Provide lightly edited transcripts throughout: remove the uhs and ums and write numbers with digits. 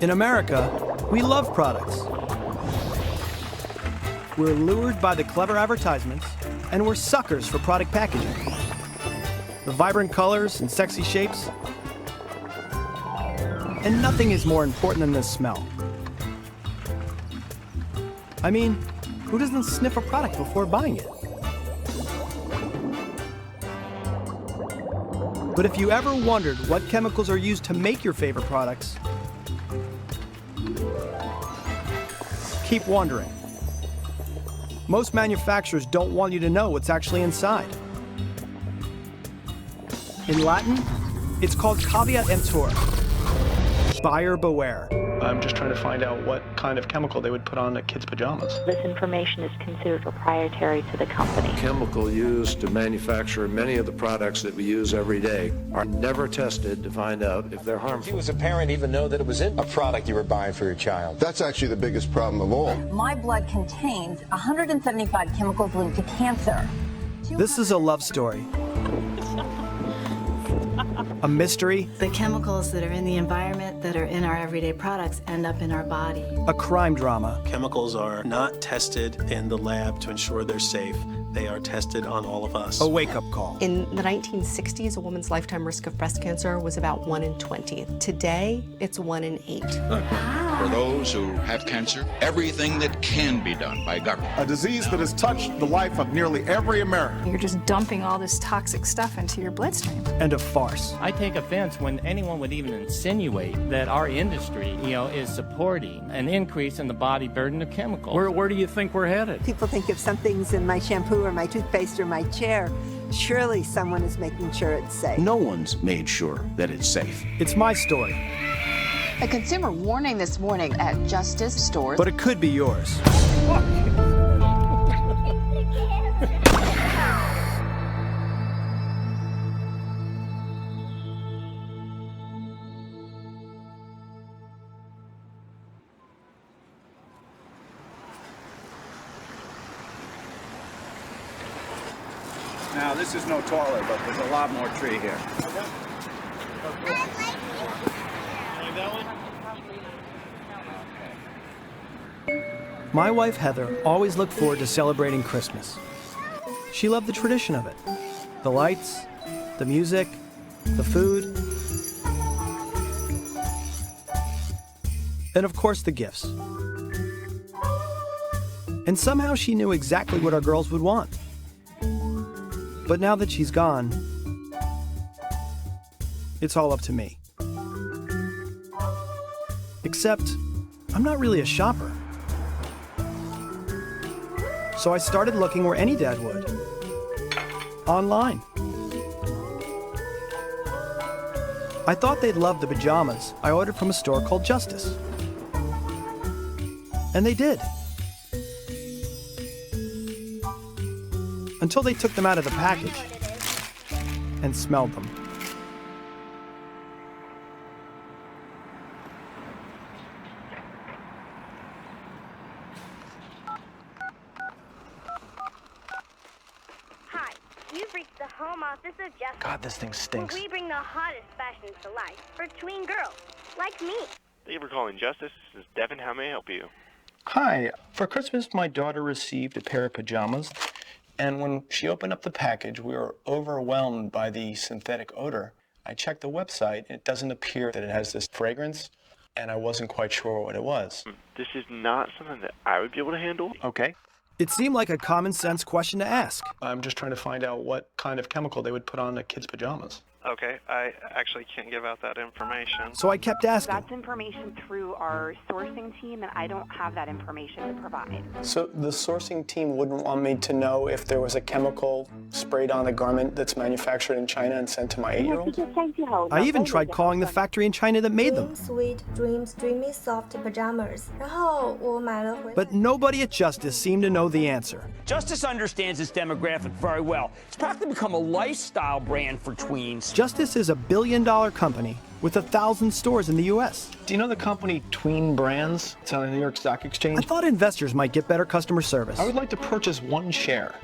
In America, we love products. We're lured by the clever advertisements, and we're suckers for product packaging. The vibrant colors and sexy shapes. And nothing is more important than the smell. I mean, who doesn't sniff a product before buying it? But if you ever wondered what chemicals are used to make your favorite products, keep wondering. Most manufacturers don't want you to know what's actually inside. In Latin, it's called caveat emptor. Buyer beware. I'm just trying to find out what kind of chemical they would put on a kid's pajamas. This information is considered proprietary to the company. Chemical used to manufacture many of the products that we use every day are never tested to find out if they're harmful. You as a parent even know that it was in a product you were buying for your child. That's actually the biggest problem of all. My blood contains 175 chemicals linked to cancer. This is a love story. A mystery. The chemicals that are in the environment that are in our everyday products end up in our body. A crime drama. Chemicals are not tested in the lab to ensure they're safe. They are tested on all of us. A wake-up call. In the 1960s, a woman's lifetime risk of breast cancer was about 1 in 20. Today, it's 1 in 8. For those who have cancer, everything that can be done by government. A disease that has touched the life of nearly every American. You're just dumping all this toxic stuff into your bloodstream. And a farce. I take offense when anyone would even insinuate that our industry, is supporting an increase in the body burden of chemicals. Where do you think we're headed? People think if something's in my shampoo or my toothpaste or my chair, surely someone is making sure it's safe. No one's made sure that it's safe. It's my story. A consumer warning this morning at Justice stores. But it could be yours. Now, this is no taller, but there's a lot more tree here. My wife, Heather, always looked forward to celebrating Christmas. She loved the tradition of it. The lights, the music, the food, and of course the gifts. And somehow she knew exactly what our girls would want. But now that she's gone, it's all up to me. Except, I'm not really a shopper. So I started looking where any dad would. Online. I thought they'd love the pajamas I ordered from a store called Justice. And they did. Until they took them out of the package and smelled them. Hi, you've reached the home office of Justice. God, this thing stinks. Where we bring the hottest fashions to life for tween girls like me. Thank you for calling Justice. This is Devin. How may I help you? Hi. For Christmas, my daughter received a pair of pajamas. And when she opened up the package, we were overwhelmed by the synthetic odor. I checked the website. It doesn't appear that it has this fragrance, and I wasn't quite sure what it was. This is not something that I would be able to handle. Okay. It seemed like a common sense question to ask. I'm just trying to find out what kind of chemical they would put on a kid's pajamas. Okay, I actually can't give out that information. So I kept asking. That's information through our sourcing team, and I don't have that information to provide. So the sourcing team wouldn't want me to know if there was a chemical sprayed on a garment that's manufactured in China and sent to my 8-year-old? I even tried calling the factory in China that made them. Sweet Dreams Dreamy Soft Pajamas. 然后我买了回来。 But nobody at Justice seemed to know the answer. Justice understands its demographic very well. It's practically become a lifestyle brand for tweens. Justice is a billion-dollar company with 1,000 stores in the U.S. Do you know the company Tween Brands? It's on the New York Stock Exchange. I thought investors might get better customer service. I would like to purchase one share.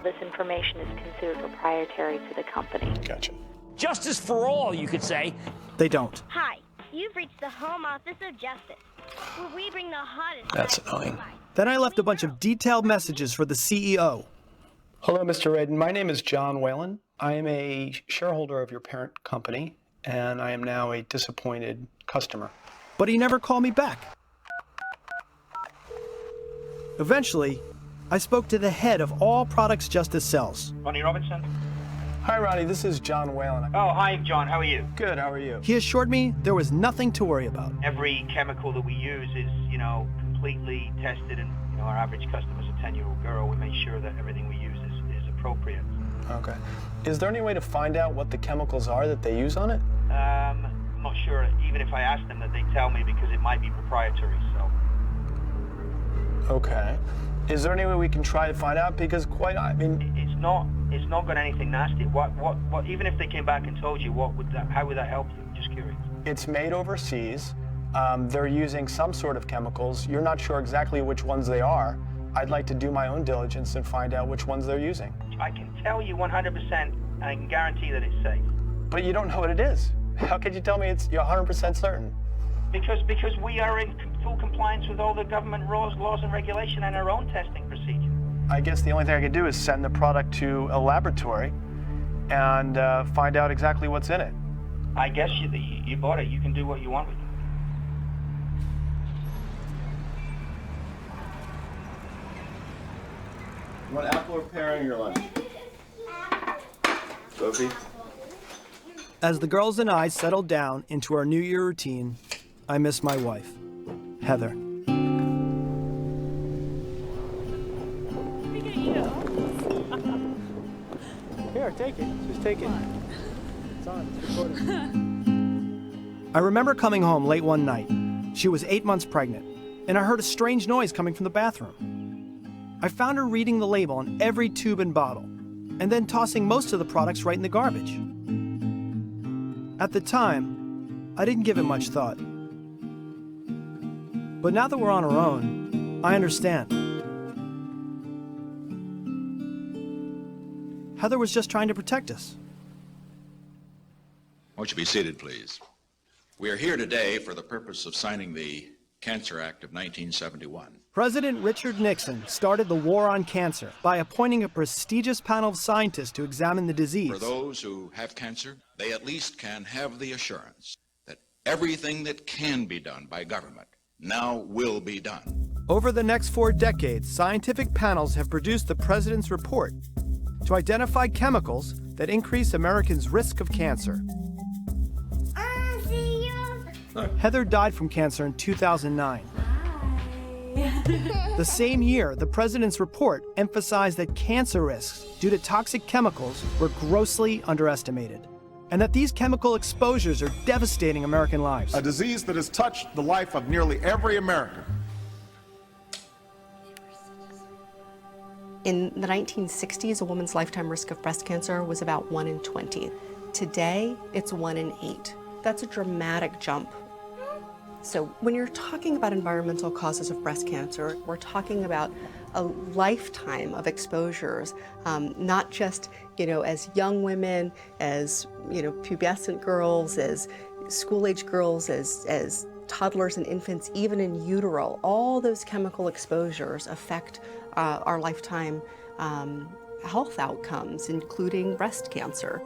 This information is considered proprietary to the company. Gotcha. Justice for all, you could say. They don't. Hi, you've reached the home office of justice, where we bring the hottest... That's annoying. Then I left a bunch of detailed messages for the CEO. Hello, Mr. Radin. My name is John Whalen. I am a shareholder of your parent company, and I am now a disappointed customer. But he never called me back. Eventually, I spoke to the head of all products Justice sells. Ronnie Robinson? Hi, Ronnie. This is John Whalen. Oh, hi, John. How are you? Good. How are you? He assured me there was nothing to worry about. Every chemical that we use is, completely tested, and, our average customer's a 10-year-old girl. We make sure that everything we use is appropriate. Okay. Is there any way to find out what the chemicals are that they use on it? I'm not sure. Even if I ask them, that they tell me because it might be proprietary, so... Okay. Is there any way we can try to find out? Because It's not got anything nasty. What? Even if they came back and told you, how would that help you? Just curious. It's made overseas. They're using some sort of chemicals. You're not sure exactly which ones they are. I'd like to do my own diligence and find out which ones they're using. I can tell you 100%, and I can guarantee that it's safe. But you don't know what it is. How could you tell me you're 100% certain? Because we are in full compliance with all the government laws and regulation and our own testing procedure. I guess the only thing I could do is send the product to a laboratory and find out exactly what's in it. I guess you bought it. You can do what you want with it. You want apple or pear in your lunch? Sophie? As the girls and I settled down into our New Year routine, I miss my wife, Heather. Here, take it. Just take it. It's on. It's recording. I remember coming home late one night. She was 8 months pregnant, and I heard a strange noise coming from the bathroom. I found her reading the label on every tube and bottle, and then tossing most of the products right in the garbage. At the time, I didn't give it much thought. But now that we're on our own, I understand. Heather was just trying to protect us. Won't you be seated, please? We are here today for the purpose of signing the Cancer Act of 1971. President Richard Nixon started the war on cancer by appointing a prestigious panel of scientists to examine the disease. For those who have cancer, they at least can have the assurance that everything that can be done by government now will be done. Over the next 4 decades, scientific panels have produced the president's report to identify chemicals that increase Americans' risk of cancer. Heather died from cancer in 2009. The same year, the president's report emphasized that cancer risks due to toxic chemicals were grossly underestimated, and that these chemical exposures are devastating American lives. A disease that has touched the life of nearly every American. In the 1960s, a woman's lifetime risk of breast cancer was about 1 in 20. Today, it's 1 in 8. That's a dramatic jump. So when you're talking about environmental causes of breast cancer, we're talking about a lifetime of exposures, not just, as young women, as, pubescent girls, as school-age girls, as toddlers and infants, even in utero. All those chemical exposures affect our lifetime health outcomes, including breast cancer.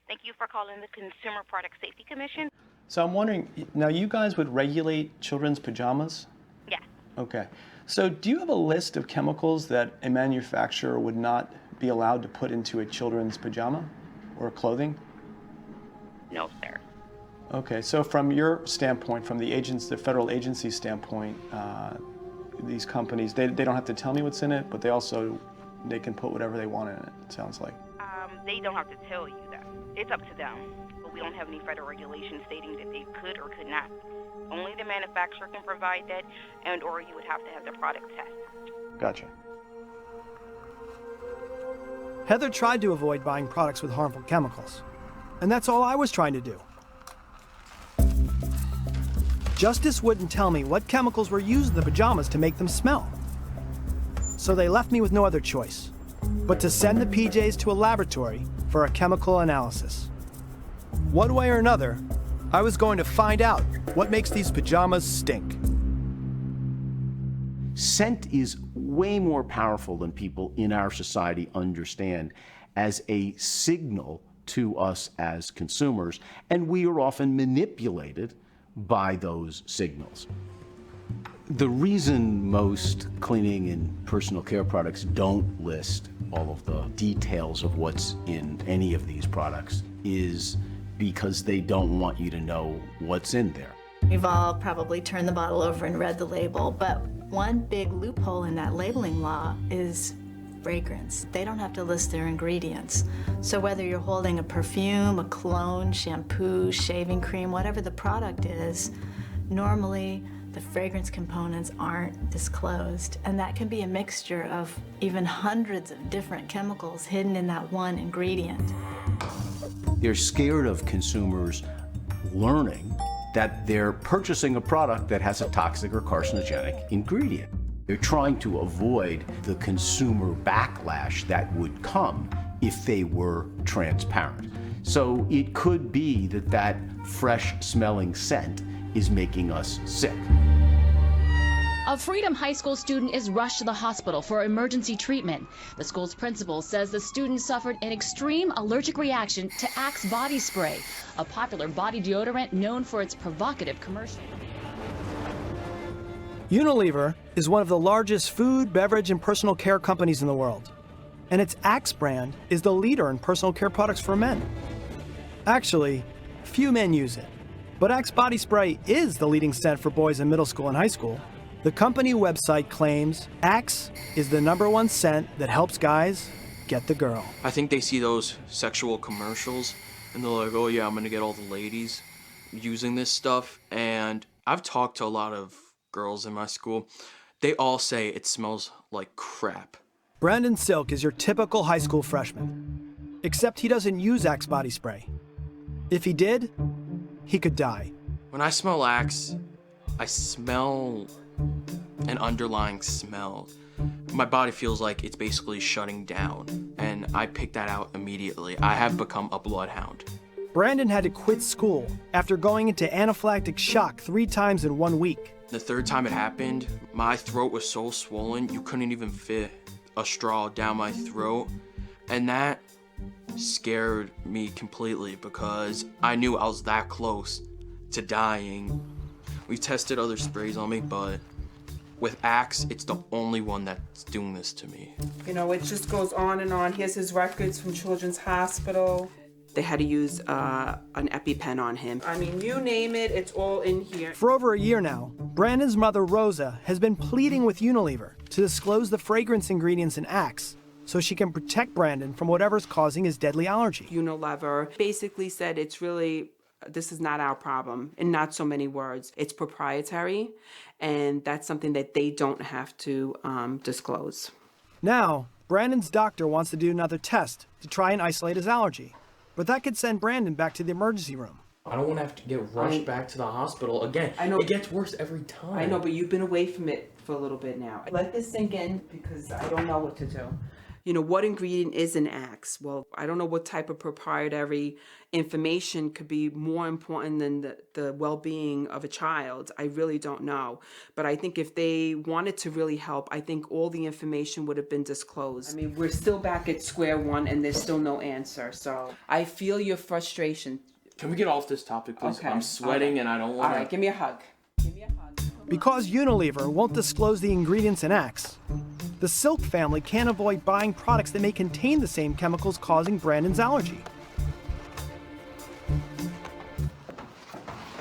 Thank you for calling the Consumer Product Safety Commission. So I'm wondering, now you guys would regulate children's pajamas? Yes. Okay. So do you have a list of chemicals that a manufacturer would not be allowed to put into a children's pajama or clothing? No, sir. Okay, so from your standpoint, from the federal agency standpoint, these companies, they don't have to tell me what's in it, but they can put whatever they want in it, it sounds like. They don't have to tell you that. It's up to them. But we don't have any federal regulations stating that they could or could not Only the manufacturer can provide that, and or you would have to have the product tested. Gotcha. Heather tried to avoid buying products with harmful chemicals, and that's all I was trying to do. Justice wouldn't tell me what chemicals were used in the pajamas to make them smell. So they left me with no other choice but to send the PJs to a laboratory for a chemical analysis. One way or another, I was going to find out what makes these pajamas stink. Scent is way more powerful than people in our society understand as a signal to us as consumers, and we are often manipulated by those signals. The reason most cleaning and personal care products don't list all of the details of what's in any of these products is because they don't want you to know what's in there. We've all probably turned the bottle over and read the label, but one big loophole in that labeling law is fragrance. They don't have to list their ingredients. So whether you're holding a perfume, a cologne, shampoo, shaving cream, whatever the product is, normally the fragrance components aren't disclosed. And that can be a mixture of even hundreds of different chemicals hidden in that one ingredient. They're scared of consumers learning that they're purchasing a product that has a toxic or carcinogenic ingredient. They're trying to avoid the consumer backlash that would come if they were transparent. So it could be that that fresh smelling scent is making us sick. A Freedom High School student is rushed to the hospital for emergency treatment. The school's principal says the student suffered an extreme allergic reaction to Axe body spray, a popular body deodorant known for its provocative commercial. Unilever is one of the largest food, beverage, and personal care companies in the world. And its Axe brand is the leader in personal care products for men. Actually, few men use it. But Axe body spray is the leading scent for boys in middle school and high school. The company website claims Axe is the #1 scent that helps guys get the girl. I think they see those sexual commercials and they're like, oh yeah, I'm gonna get all the ladies using this stuff. And I've talked to a lot of girls in my school. They all say it smells like crap. Brandon Silk is your typical high school freshman, except he doesn't use Axe body spray. If he did, he could die. When I smell Axe, I smell an underlying smell. My body feels like it's basically shutting down, and I pick that out immediately. I have become a bloodhound. Brandon had to quit school after going into anaphylactic shock 3 times in 1 week. The third time it happened, my throat was so swollen, you couldn't even fit a straw down my throat, and that scared me completely because I knew I was that close to dying. We've tested other sprays on me, but with Axe, it's the only one that's doing this to me. You know, it just goes on and on. Here's his records from Children's Hospital. They had to use an EpiPen on him. I mean, you name it, it's all in here. For over a year now, Brandon's mother, Rosa, has been pleading with Unilever to disclose the fragrance ingredients in Axe so she can protect Brandon from whatever's causing his deadly allergy. Unilever basically said it's really, this is not our problem, in not so many words. It's proprietary, and that's something that they don't have to disclose. Now, Brandon's doctor wants to do another test to try and isolate his allergy, but that could send Brandon back to the emergency room. I don't want to have to get rushed back to the hospital again. I know. It gets worse every time. I know, but you've been away from it for a little bit now. Let this sink in because I don't know what to do. You know, what ingredient is in Axe? Well, I don't know what type of proprietary information could be more important than the well-being of a child. I really don't know. But I think if they wanted to really help, I think all the information would have been disclosed. I mean, we're still back at square one and there's still no answer. So I feel your frustration. Can we get off this topic, please? Okay. I'm sweating and I don't want to... All right, give me a hug. Because Unilever won't disclose the ingredients in Axe, the Silk family can't avoid buying products that may contain the same chemicals causing Brandon's allergy.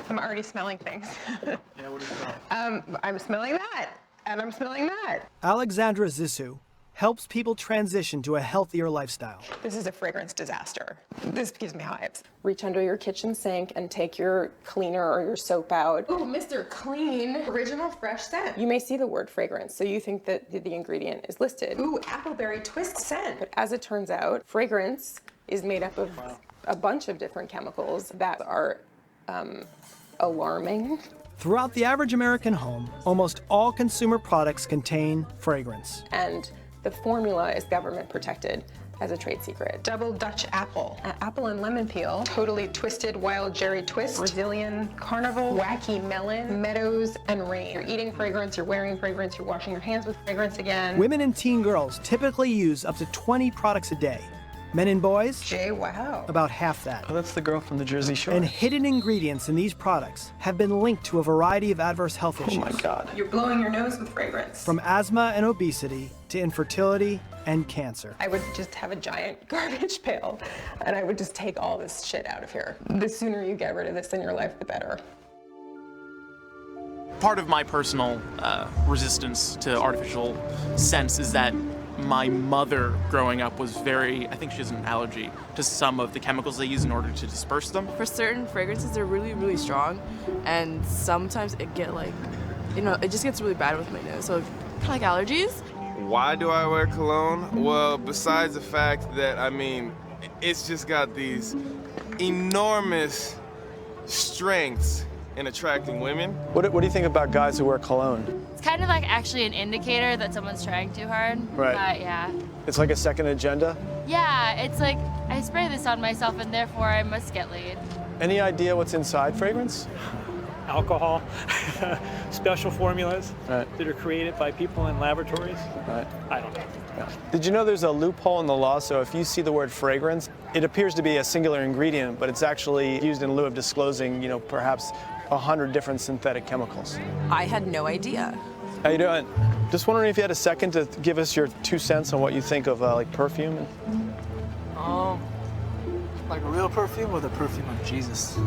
I'm already smelling things. Yeah, what is that? I'm smelling that, and I'm smelling that. Alexandra Zissou helps people transition to a healthier lifestyle. This is a fragrance disaster. This gives me hives. Reach under your kitchen sink and take your cleaner or your soap out. Ooh, Mr. Clean, original fresh scent. You may see the word fragrance, so you think that the ingredient is listed. Ooh, appleberry twist scent. But as it turns out, fragrance is made up of a bunch of different chemicals that are alarming. Throughout the average American home, almost all consumer products contain fragrance. And the formula is government protected as a trade secret. Double Dutch apple, apple and lemon peel, totally twisted wild cherry twist, Brazilian carnival, wacky melon, meadows and rain. You're eating fragrance, you're wearing fragrance, you're washing your hands with fragrance again. Women and teen girls typically use up to 20 products a day. Men and boys, Jay, wow. about half that. Oh, that's the girl from the Jersey Shore. And hidden ingredients in these products have been linked to a variety of adverse health issues. Oh my God. You're blowing your nose with fragrance. From asthma and obesity to infertility and cancer. I would just have a giant garbage pail and I would just take all this shit out of here. The sooner you get rid of this in your life, the better. Part of my personal resistance to artificial scents is that my mother growing up was I think she has an allergy to some of the chemicals they use in order to disperse them. For certain fragrances, they're really, really strong, and sometimes it just gets really bad with my nose, so kind of like allergies. Why do I wear cologne? Well, besides the fact that, it's just got these enormous strengths in attracting women. What do you think about guys who wear cologne? It's kind of like actually an indicator that someone's trying too hard. Right. But yeah. It's like a second agenda? Yeah, it's like I spray this on myself and therefore I must get laid. Any idea what's inside fragrance? Alcohol, special formulas right. that are created by people in laboratories. Right. I don't know. Yeah. Did you know there's a loophole in the law? So if you see the word fragrance, it appears to be a singular ingredient, but it's actually used in lieu of disclosing, perhaps 100 different synthetic chemicals. I had no idea. How you doing? Just wondering if you had a second to give us your 2 cents on what you think of like perfume. Like a real perfume or the perfume of Jesus?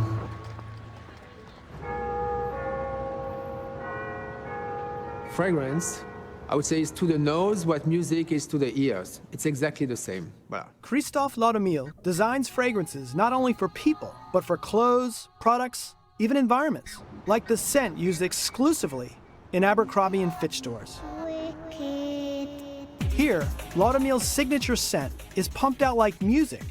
Fragrance, I would say, is to the nose what music is to the ears. It's exactly the same. Voilà. Christophe Laudomil designs fragrances not only for people, but for clothes, products, even environments, like the scent used exclusively in Abercrombie & Fitch stores. Here, Laudomil's signature scent is pumped out like music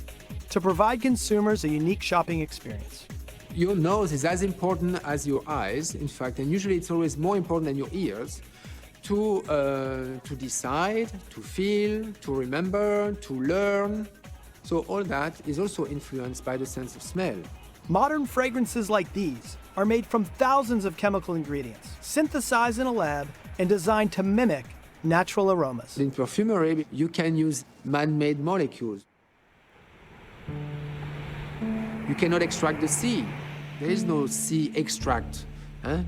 to provide consumers a unique shopping experience. Your nose is as important as your eyes, in fact, and usually it's always more important than your ears to decide, to feel, to remember, to learn. So all that is also influenced by the sense of smell. Modern fragrances like these are made from thousands of chemical ingredients, synthesized in a lab and designed to mimic natural aromas. In perfumery, you can use man-made molecules. You cannot extract the sea. There is no sea extract.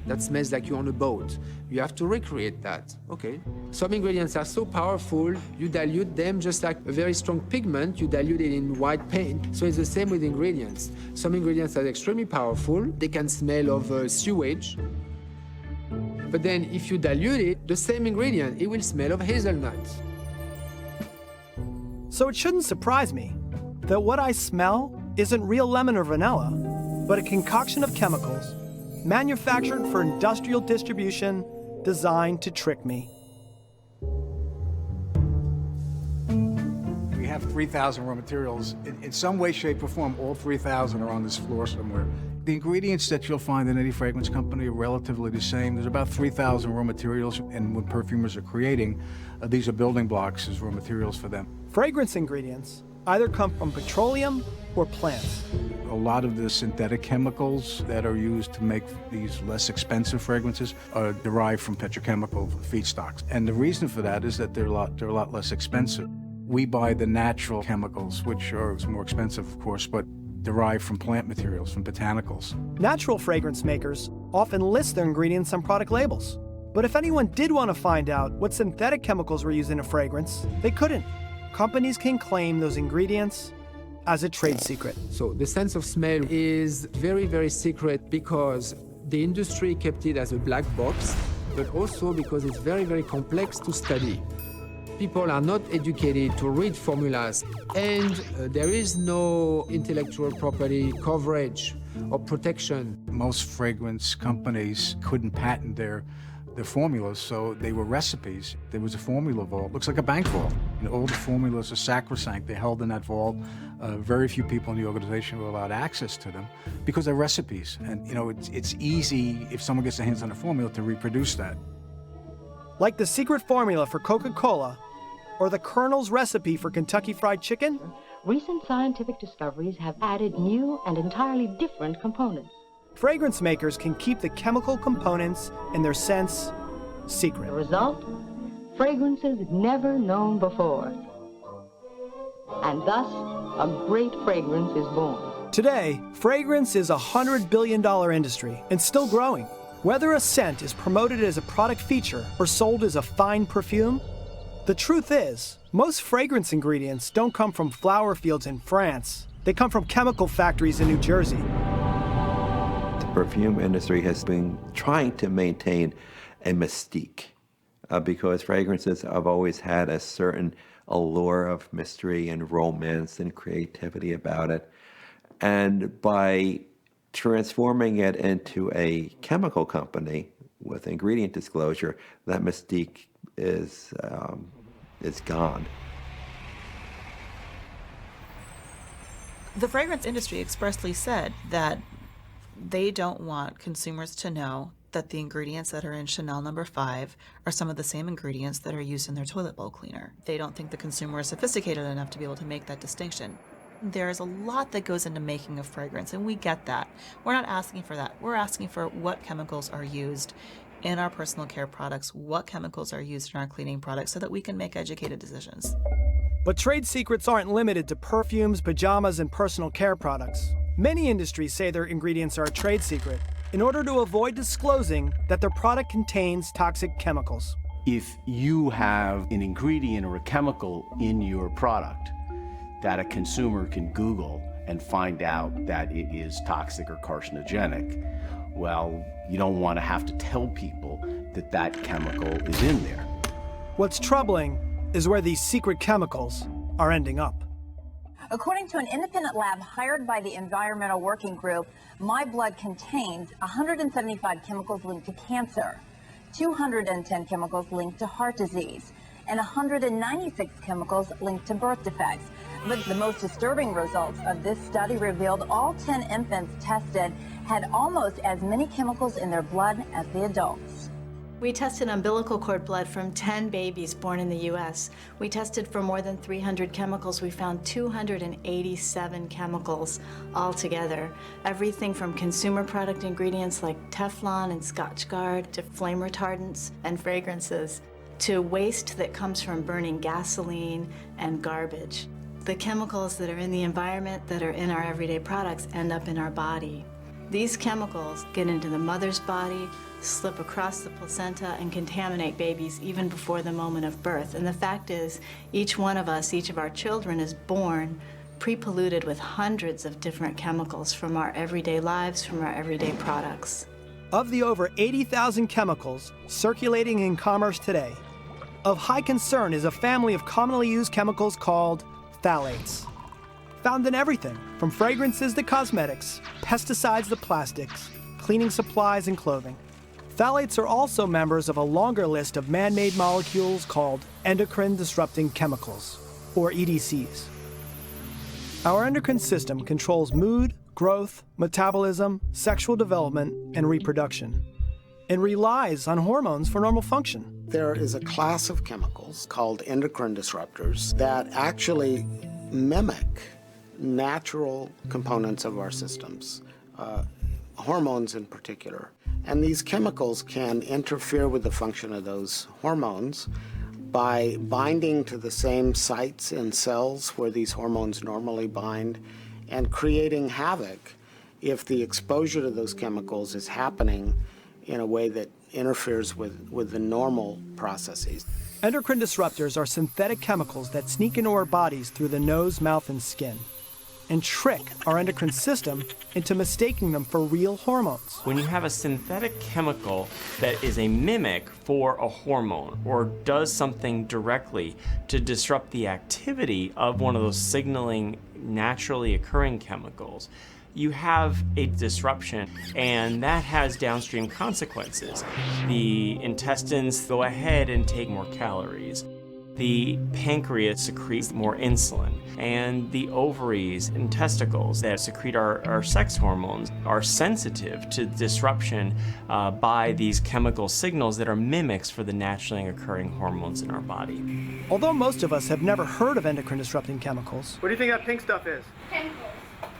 That smells like you're on a boat. You have to recreate that. Okay. Some ingredients are so powerful, you dilute them just like a very strong pigment, you dilute it in white paint. So it's the same with ingredients. Some ingredients are extremely powerful. They can smell of sewage. But then if you dilute it, the same ingredient, it will smell of hazelnuts. So it shouldn't surprise me that what I smell isn't real lemon or vanilla, but a concoction of chemicals manufactured for industrial distribution, designed to trick me. We have 3,000 raw materials. In some way, shape, or form, all 3,000 are on this floor somewhere. The ingredients that you'll find in any fragrance company are relatively the same. There's about 3,000 raw materials, and when perfumers are creating, these are building blocks as raw materials for them. Fragrance ingredients either come from petroleum or plants. A lot of the synthetic chemicals that are used to make these less expensive fragrances are derived from petrochemical feedstocks. And the reason for that is that they're a lot less expensive. We buy the natural chemicals, which are more expensive, of course, but derived from plant materials, from botanicals. Natural fragrance makers often list their ingredients on product labels. But if anyone did want to find out what synthetic chemicals were used in a fragrance, they couldn't. Companies can claim those ingredients as a trade secret. So the sense of smell is very, very secret because the industry kept it as a black box, but also because it's very, very complex to study. People are not educated to read formulas, and there is no intellectual property coverage or protection. Most fragrance companies couldn't patent their formulas, so they were recipes. There was a formula vault, looks like a bank vault. And all the formulas are sacrosanct. They're held in that vault. Very few people in the organization were allowed access to them because they're recipes. And it's easy, if someone gets their hands on a formula, to reproduce that. Like the secret formula for Coca-Cola or the Colonel's recipe for Kentucky Fried Chicken? Recent scientific discoveries have added new and entirely different components. Fragrance makers can keep the chemical components and their scents secret. The result? Fragrances never known before. And thus, a great fragrance is born. Today, fragrance is a $100 billion industry and still growing. Whether a scent is promoted as a product feature or sold as a fine perfume, the truth is, most fragrance ingredients don't come from flower fields in France. They come from chemical factories in New Jersey. The perfume industry has been trying to maintain a mystique because fragrances have always had a certain allure of mystery and romance and creativity about it. And by transforming it into a chemical company with ingredient disclosure, that mystique is gone. The fragrance industry expressly said that they don't want consumers to know that the ingredients that are in Chanel No. 5 are some of the same ingredients that are used in their toilet bowl cleaner. They don't think the consumer is sophisticated enough to be able to make that distinction. There's a lot that goes into making a fragrance, and we get that. We're not asking for that. We're asking for what chemicals are used in our personal care products, what chemicals are used in our cleaning products, so that we can make educated decisions. But trade secrets aren't limited to perfumes, pajamas, and personal care products. Many industries say their ingredients are a trade secret in order to avoid disclosing that their product contains toxic chemicals. If you have an ingredient or a chemical in your product that a consumer can Google and find out that it is toxic or carcinogenic, well, you don't want to have to tell people that that chemical is in there. What's troubling is where these secret chemicals are ending up. According to an independent lab hired by the Environmental Working Group, my blood contains 175 chemicals linked to cancer, 210 chemicals linked to heart disease, and 196 chemicals linked to birth defects. But the most disturbing results of this study revealed all 10 infants tested had almost as many chemicals in their blood as the adults. We tested umbilical cord blood from 10 babies born in the U.S. We tested for more than 300 chemicals. We found 287 chemicals altogether. Everything from consumer product ingredients like Teflon and Scotchgard to flame retardants and fragrances to waste that comes from burning gasoline and garbage. The chemicals that are in the environment that are in our everyday products end up in our body. These chemicals get into the mother's body, slip across the placenta, and contaminate babies even before the moment of birth. And the fact is, each one of us, each of our children is born pre-polluted with hundreds of different chemicals from our everyday lives, from our everyday products. Of the over 80,000 chemicals circulating in commerce today, of high concern is a family of commonly used chemicals called phthalates. Found in everything from fragrances to cosmetics, pesticides to plastics, cleaning supplies and clothing. Phthalates are also members of a longer list of man-made molecules called endocrine-disrupting chemicals, or EDCs. Our endocrine system controls mood, growth, metabolism, sexual development, and reproduction, and relies on hormones for normal function. There is a class of chemicals called endocrine disruptors that actually mimic natural components of our systems, hormones in particular. And these chemicals can interfere with the function of those hormones by binding to the same sites in cells where these hormones normally bind and creating havoc if the exposure to those chemicals is happening in a way that interferes with the normal processes. Endocrine disruptors are synthetic chemicals that sneak into our bodies through the nose, mouth, and skin. and trick our endocrine system into mistaking them for real hormones. When you have a synthetic chemical that is a mimic for a hormone or does something directly to disrupt the activity of one of those signaling naturally occurring chemicals, you have a disruption, and that has downstream consequences. The intestines go ahead and take more calories. The pancreas secretes more insulin, and the ovaries and testicles that secrete our sex hormones are sensitive to disruption by these chemical signals that are mimics for the naturally occurring hormones in our body. Although most of us have never heard of endocrine disrupting chemicals, What do you think that pink stuff is? Chemicals.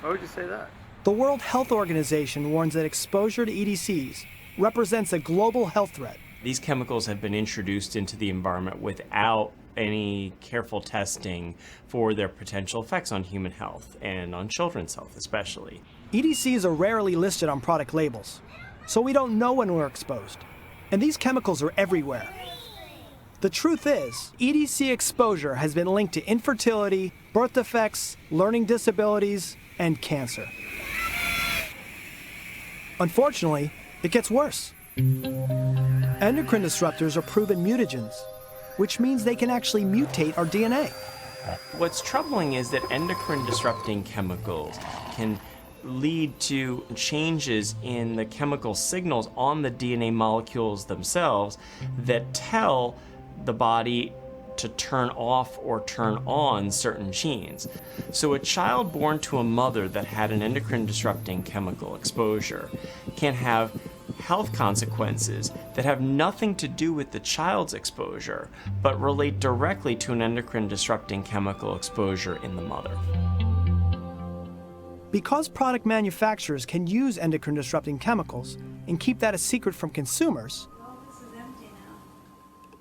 Why would you say that? the World Health Organization warns that exposure to EDCs represents a global health threat. These chemicals have been introduced into the environment without any careful testing for their potential effects on human health and on children's health especially. EDCs are rarely listed on product labels, so we don't know when we're exposed. And these chemicals are everywhere. The truth is, EDC exposure has been linked to infertility, birth defects, learning disabilities, and cancer. Unfortunately, it gets worse. Endocrine disruptors are proven mutagens, which means they can actually mutate our DNA. What's troubling is that endocrine disrupting chemicals can lead to changes in the chemical signals on the DNA molecules themselves that tell the body to turn off or turn on certain genes. So a child born to a mother that had an endocrine disrupting chemical exposure can have health consequences that have nothing to do with the child's exposure, but relate directly to an endocrine disrupting chemical exposure in the mother. Because product manufacturers can use endocrine disrupting chemicals and keep that a secret from consumers,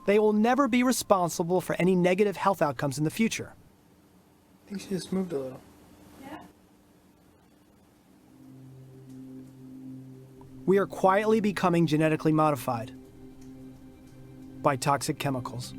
they will never be responsible for any negative health outcomes in the future. I think she just moved a little. We are quietly becoming genetically modified by toxic chemicals.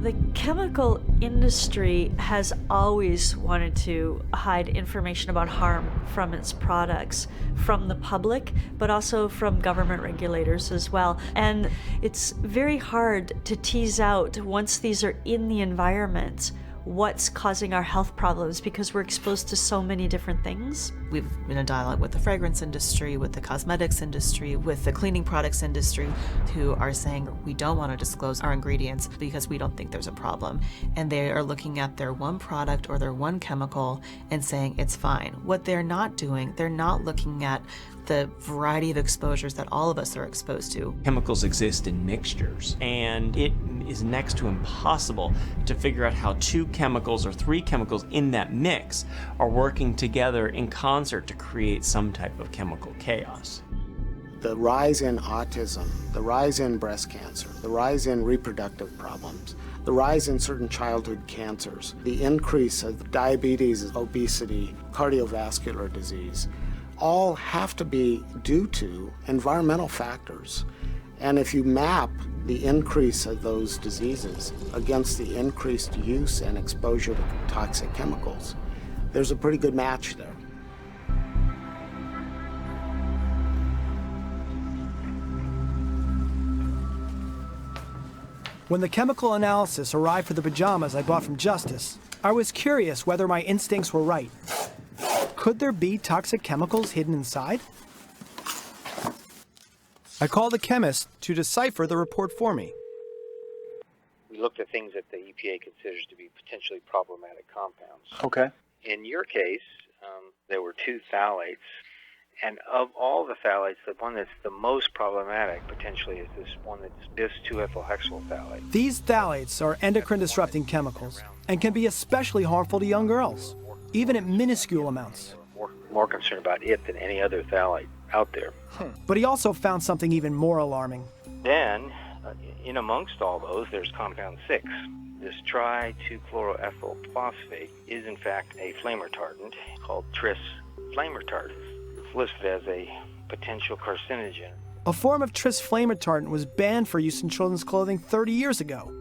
The chemical industry has always wanted to hide information about harm from its products from the public, but also from government regulators as well. And it's very hard to tease out, once these are in the environment, what's causing our health problems because we're exposed to so many different things. We've been in dialogue with the fragrance industry, with the cosmetics industry, with the cleaning products industry, who are saying we don't want to disclose our ingredients because we don't think there's a problem. And they are looking at their one product or their one chemical and saying it's fine. What they're not doing, they're not looking at the variety of exposures that all of us are exposed to. Chemicals exist in mixtures, and it is next to impossible to figure out how two chemicals or three chemicals in that mix are working together in concert to create some type of chemical chaos. The rise in autism, the rise in breast cancer, the rise in reproductive problems, the rise in certain childhood cancers, the increase of diabetes, obesity, cardiovascular disease, all have to be due to environmental factors. And if you map the increase of those diseases against the increased use and exposure to toxic chemicals, there's a pretty good match there. When the chemical analysis arrived for the pajamas I bought from Justice, I was curious whether my instincts were right. Could there be toxic chemicals hidden inside? I called a chemist to decipher the report for me. We looked at things that the EPA considers to be potentially problematic compounds. Okay. In your case, there were 2 phthalates, and of all the phthalates, the one that's the most problematic potentially is this one that's bis-2-ethylhexyl phthalate. These phthalates are endocrine disrupting chemicals and can be especially harmful to young girls, even at minuscule amounts. More concerned about it than any other phthalate out there. But he also found something even more alarming. Then, in amongst all those, there's compound 6. This tri-2-chloroethyl phosphate is in fact a flame retardant called tris flame retardant. It's listed as a potential carcinogen. A form of tris flame retardant was banned for use in children's clothing 30 years ago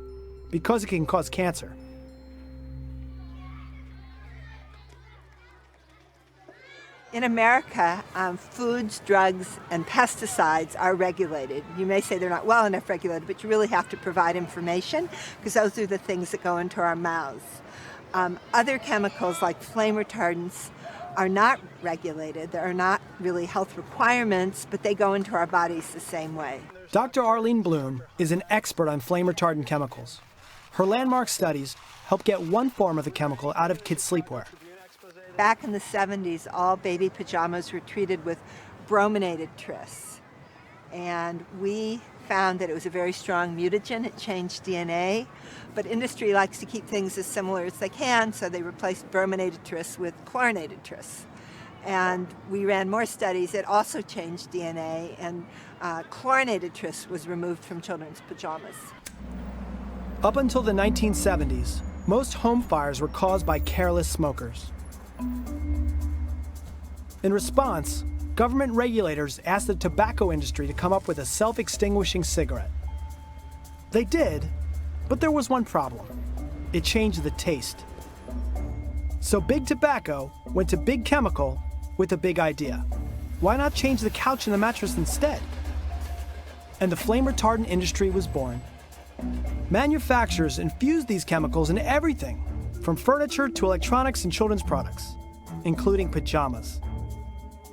because it can cause cancer. In America, foods, drugs, and pesticides are regulated. You may say they're not well enough regulated, but you really have to provide information because those are the things that go into our mouths. Other chemicals like flame retardants are not regulated. There are not really health requirements, but they go into our bodies the same way. Dr. Arlene Bloom is an expert on flame retardant chemicals. Her landmark studies helped get one form of the chemical out of kids' sleepwear. Back in the 70s, all baby pajamas were treated with brominated tris. And we found that it was a very strong mutagen. It changed DNA. But industry likes to keep things as similar as they can, so they replaced brominated tris with chlorinated tris. And we ran more studies. It also changed DNA, and chlorinated tris was removed from children's pajamas. Up until the 1970s, most home fires were caused by careless smokers. In response, government regulators asked the tobacco industry to come up with a self-extinguishing cigarette. They did, but there was one problem. It changed the taste. So Big Tobacco went to Big Chemical with a big idea. Why not change the couch and the mattress instead? And the flame retardant industry was born. Manufacturers infused these chemicals in everything, from furniture to electronics and children's products, including pajamas.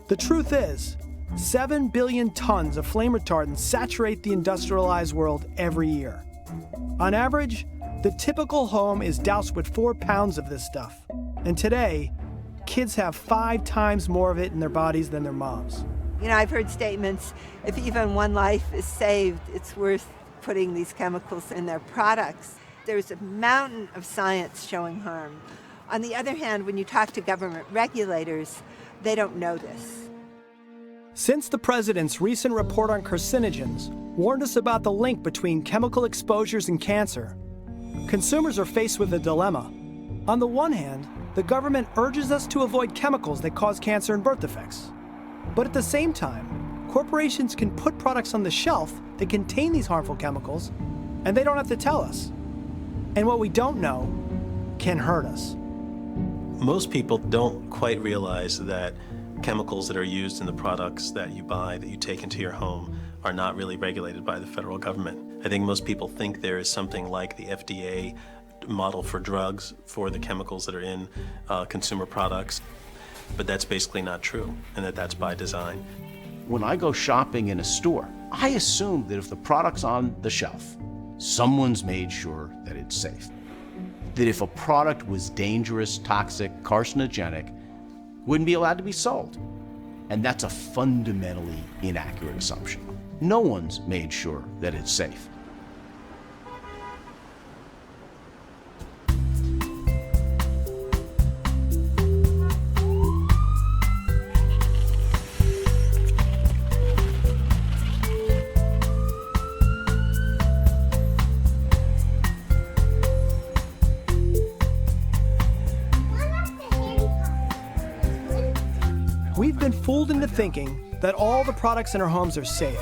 The truth is, 7 billion tons of flame retardants saturate the industrialized world every year. On average, the typical home is doused with 4 pounds of this stuff. And today, kids have 5 times more of it in their bodies than their moms. You know, I've heard statements, if even one life is saved, it's worth putting these chemicals in their products. There's a mountain of science showing harm. On the other hand, when you talk to government regulators, they don't know this. Since the president's recent report on carcinogens warned us about the link between chemical exposures and cancer, consumers are faced with a dilemma. On the one hand, the government urges us to avoid chemicals that cause cancer and birth defects. But at the same time, corporations can put products on the shelf that contain these harmful chemicals, and they don't have to tell us. And what we don't know can hurt us. Most people don't quite realize that chemicals that are used in the products that you buy, that you take into your home, are not really regulated by the federal government. I think most people think there is something like the FDA model for drugs for the chemicals that are in consumer products, but that's basically not true, and that's by design. When I go shopping in a store, I assume that if the product's on the shelf, someone's made sure that it's safe. That if a product was dangerous, toxic, carcinogenic, wouldn't be allowed to be sold. And that's a fundamentally inaccurate assumption. No one's made sure that it's safe. We've been fooled into thinking that all the products in our homes are safe.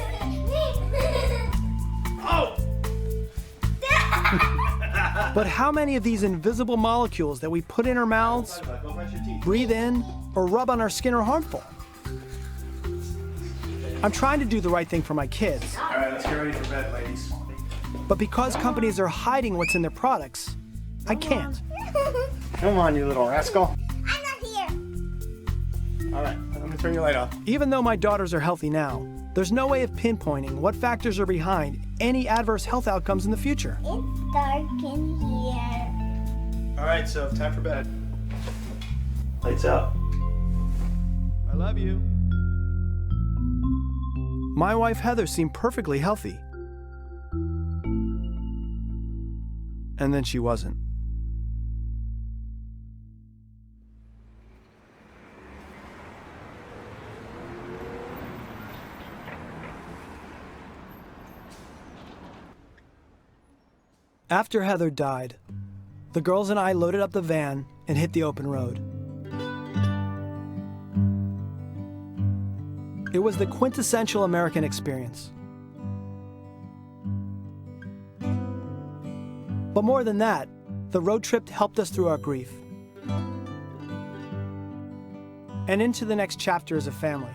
But how many of these invisible molecules that we put in our mouths, breathe in, or rub on our skin are harmful? I'm trying to do the right thing for my kids. All right, let's get ready for bed, ladies. But because companies are hiding what's in their products, I can't. Come on, you little rascal. All right, let me turn your light off. Even though my daughters are healthy now, there's no way of pinpointing what factors are behind any adverse health outcomes in the future. It's dark in here. All right, so time for bed. Lights out. I love you. My wife Heather seemed perfectly healthy. And then she wasn't. After Heather died, the girls and I loaded up the van and hit the open road. It was the quintessential American experience. But more than that, the road trip helped us through our grief and into the next chapter as a family.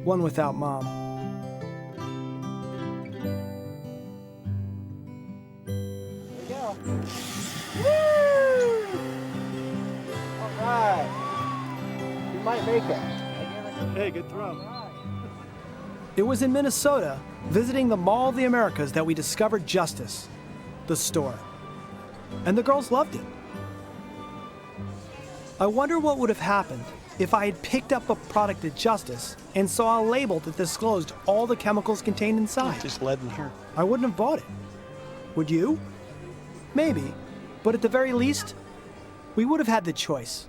One without Mom. Woo! All right. You might make it. Hey, good throw. It was in Minnesota, visiting the Mall of the Americas, that we discovered Justice, the store. And the girls loved it. I wonder what would have happened if I had picked up a product at Justice and saw a label that disclosed all the chemicals contained inside. Just lead in here. I wouldn't have bought it. Would you? Maybe. But at the very least, we would have had the choice.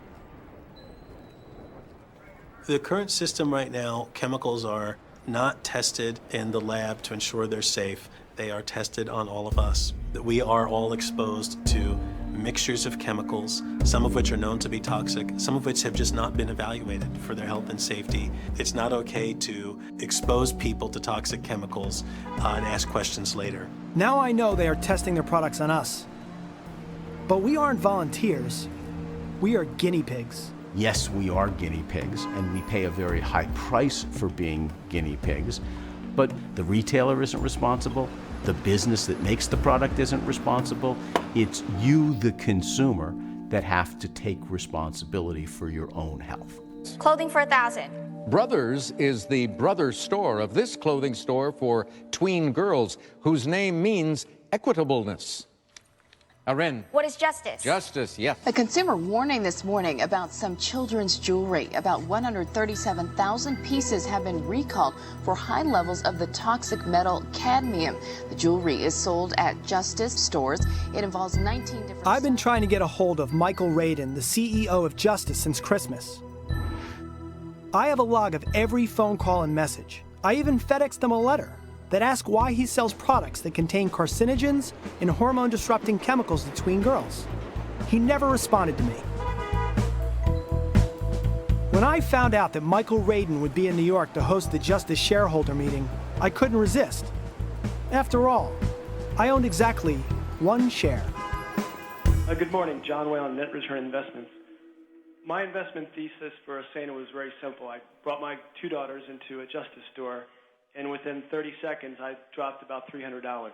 The current system right now, chemicals are not tested in the lab to ensure they're safe. They are tested on all of us. That we are all exposed to mixtures of chemicals, some of which are known to be toxic, some of which have just not been evaluated for their health and safety. It's not okay to expose people to toxic chemicals and ask questions later. Now I know they are testing their products on us. But we aren't volunteers. We are guinea pigs. Yes, we are guinea pigs, and we pay a very high price for being guinea pigs, but the retailer isn't responsible. The business that makes the product isn't responsible. It's you, the consumer, that have to take responsibility for your own health. Clothing for 1,000. Brothers is the brother store of this clothing store for tween girls, whose name means equitableness. Aren. What is Justice? Justice, yes. A consumer warning this morning about some children's jewelry. About 137,000 pieces have been recalled for high levels of the toxic metal cadmium. The jewelry is sold at Justice stores. It involves 19 different... I've been trying to get a hold of Michael Radin, the CEO of Justice, since Christmas. I have a log of every phone call and message. I even FedExed him a letter that ask why he sells products that contain carcinogens and hormone-disrupting chemicals to tween girls. He never responded to me. When I found out that Michael Radin would be in New York to host the Justice shareholder meeting, I couldn't resist. After all, I owned exactly one share. Good morning, John Whalen, Net Return Investments. My investment thesis for Asana was very simple. I brought my two daughters into a Justice store, and within 30 seconds, I dropped about $300.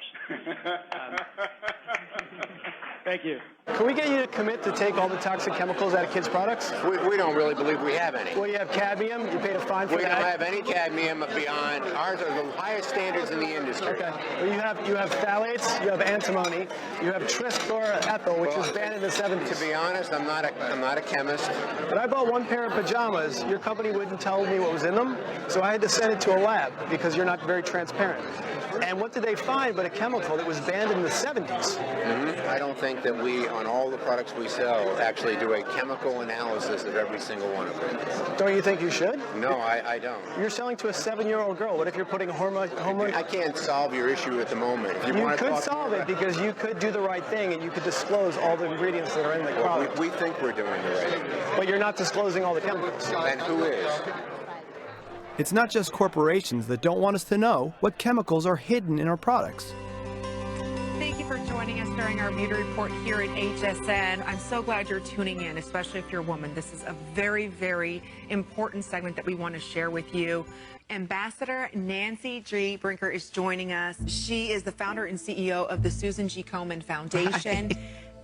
Thank you. Can we get you to commit to take all the toxic chemicals out of kids' products? We don't really believe we have any. Well, you have cadmium. You paid a fine for that. We don't have any cadmium beyond. Ours are the highest standards in the industry. Okay. Well, you have phthalates. You have antimony. You have trischloroethyl, which was banned in the 70s. To be honest, I'm not a chemist. But I bought one pair of pajamas. Your company wouldn't tell me what was in them, so I had to send it to a lab because you're not very transparent. And what did they find but a chemical that was banned in the 70s? Mm-hmm. I don't think that we, on all the products we sell, actually do a chemical analysis of every single one of them. Don't you think you should? No, I don't. You're selling to a 7-year-old girl. What if you're putting hormone? I can't solve your issue at the moment. If you could solve it because you could do the right thing and you could disclose all the ingredients that are in the product. We think we're doing the right thing. But you're not disclosing all the chemicals. And who is? It's not just corporations that don't want us to know what chemicals are hidden in our products. Thank you for joining us during our beauty report here at HSN. I'm so glad you're tuning in, especially if you're a woman. This is a very, very important segment that we want to share with you. Ambassador Nancy G. Brinker is joining us. She is the founder and CEO of the Susan G. Komen Foundation,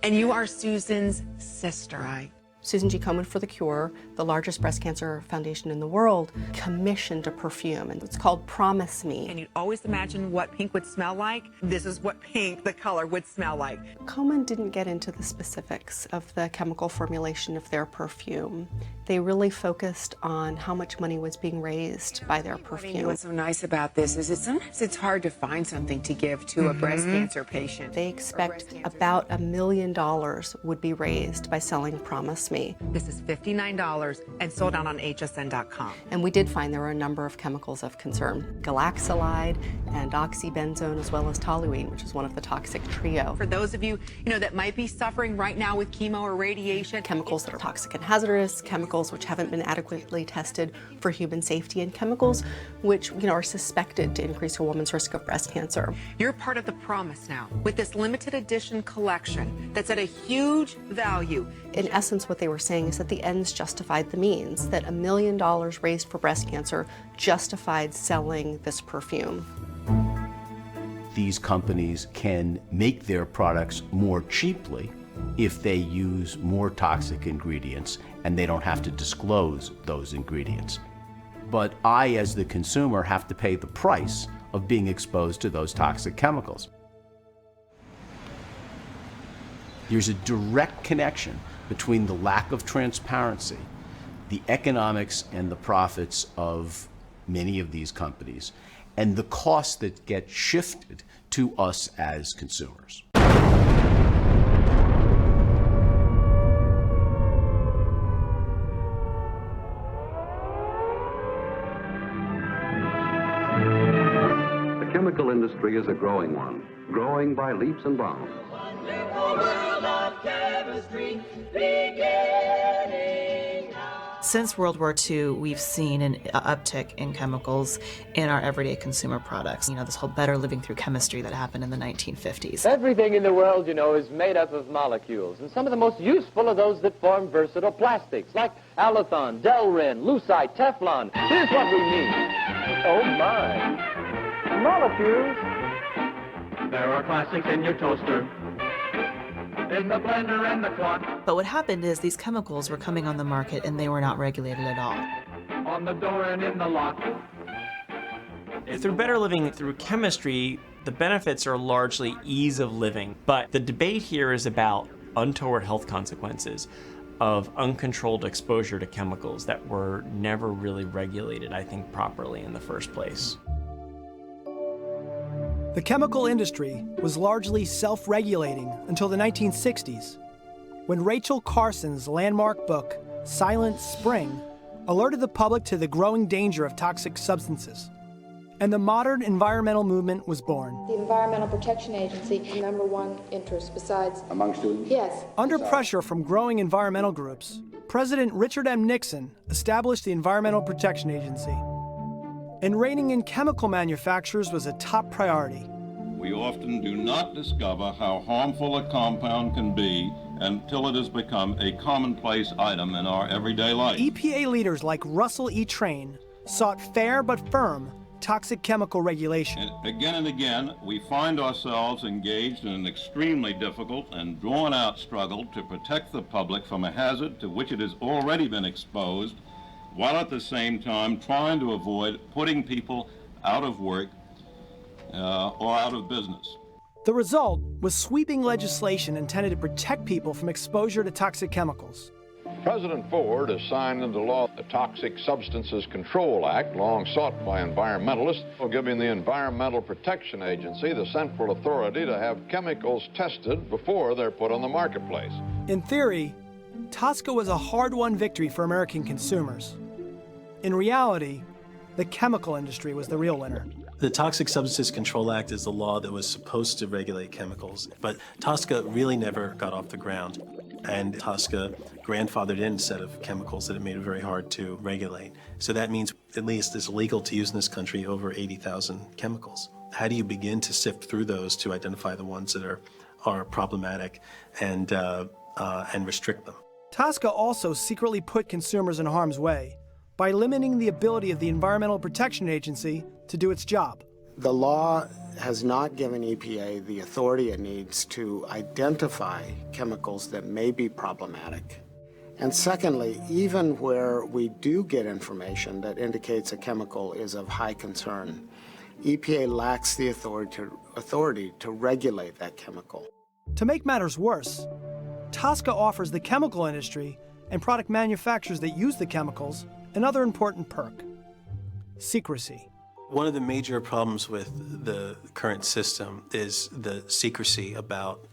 and you are Susan's sister. Right. Susan G. Komen for the Cure, the largest breast cancer foundation in the world, commissioned a perfume, and it's called Promise Me. And you'd always imagine what pink would smell like. This is what pink, the color, would smell like. Komen didn't get into the specifics of the chemical formulation of their perfume. They really focused on how much money was being raised by their perfume. What's so nice about this is sometimes it's hard to find something to give to a breast cancer patient. They expect about $1 million would be raised by selling Promise Me. me. This is $59 and sold out on hsn.com. And we did find there were a number of chemicals of concern: galaxolide and oxybenzone, as well as toluene, which is one of the toxic trio. For those of you, that might be suffering right now with chemo or radiation. Chemicals that are toxic and hazardous, chemicals which haven't been adequately tested for human safety, and chemicals which are suspected to increase a woman's risk of breast cancer. You're part of the promise now with this limited edition collection that's at a huge value. In essence, what they were saying is that the ends justified the means, that $1 million raised for breast cancer justified selling this perfume. These companies can make their products more cheaply if they use more toxic ingredients and they don't have to disclose those ingredients. But I, as the consumer, have to pay the price of being exposed to those toxic chemicals. There's a direct connection between the lack of transparency, the economics and the profits of many of these companies, and the costs that get shifted to us as consumers. The chemical industry is a growing one, growing by leaps and bounds. Since World War II, we've seen an uptick in chemicals in our everyday consumer products. This whole better living through chemistry that happened in the 1950s. Everything in the world, is made up of molecules, and some of the most useful are those that form versatile plastics, like Alathon, Delrin, Lucite, Teflon. Here's what we need. Oh my. Molecules. There are plastics in your toaster, in the blender and the clock. But what happened is these chemicals were coming on the market and they were not regulated at all. On the door and in the lock. Through better living through chemistry, the benefits are largely ease of living. But the debate here is about untoward health consequences of uncontrolled exposure to chemicals that were never really regulated, I think, properly in the first place. The chemical industry was largely self-regulating until the 1960s, when Rachel Carson's landmark book, Silent Spring, alerted the public to the growing danger of toxic substances. And the modern environmental movement was born. The Environmental Protection Agency, number one interest besides... Among students? Yes. Under pressure from growing environmental groups, President Richard M. Nixon established the Environmental Protection Agency. And reining in chemical manufacturers was a top priority. We often do not discover how harmful a compound can be until it has become a commonplace item in our everyday life. EPA leaders like Russell E. Train sought fair but firm toxic chemical regulation. And again, we find ourselves engaged in an extremely difficult and drawn-out struggle to protect the public from a hazard to which it has already been exposed, while at the same time trying to avoid putting people out of work or out of business. The result was sweeping legislation intended to protect people from exposure to toxic chemicals. President Ford has signed into law the Toxic Substances Control Act, long sought by environmentalists, giving the Environmental Protection Agency the central authority to have chemicals tested before they're put on the marketplace. In theory, TSCA was a hard-won victory for American consumers. In reality, the chemical industry was the real winner. The Toxic Substances Control Act is the law that was supposed to regulate chemicals, but TSCA really never got off the ground. And TSCA grandfathered in a set of chemicals that it made it very hard to regulate. So that means at least it's legal to use in this country over 80,000 chemicals. How do you begin to sift through those to identify the ones that are problematic and restrict them? TSCA also secretly put consumers in harm's way by limiting the ability of the Environmental Protection Agency to do its job. The law has not given EPA the authority it needs to identify chemicals that may be problematic. And secondly, even where we do get information that indicates a chemical is of high concern, EPA lacks the authority to regulate that chemical. To make matters worse, TSCA offers the chemical industry and product manufacturers that use the chemicals another important perk: secrecy. One of the major problems with the current system is the secrecy about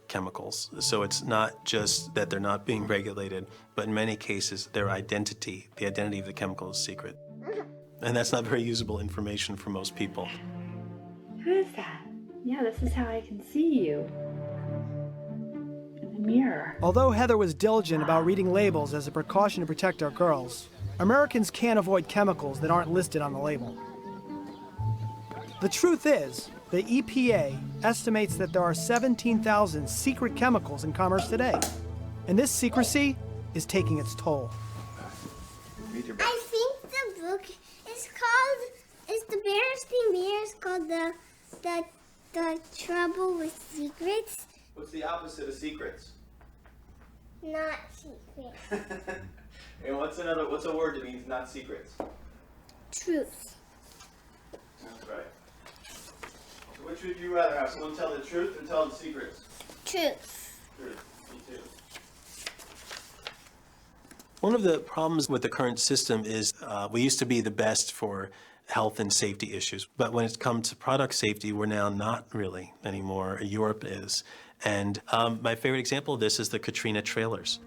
chemicals. So it's not just that they're not being regulated, but in many cases, their identity, the identity of the chemical is secret. And that's not very usable information for most people. Who is that? Yeah, this is how I can see you. In the mirror. Although Heather was diligent about reading labels as a precaution to protect our girls, Americans can't avoid chemicals that aren't listed on the label. The truth is, the EPA estimates that there are 17,000 secret chemicals in commerce today. And this secrecy is taking its toll. I think the book is the Berenstain Bears called the Trouble with Secrets. What's the opposite of secrets? Not secret. And what's a word that means not secrets? Truth. That's right. So which would you rather have? Someone tell the truth or tell the secrets? Truth. Truth. Me too. One of the problems with the current system is we used to be the best for health and safety issues, but when it comes to product safety, we're now not really anymore. Europe is. And my favorite example of this is the Katrina trailers.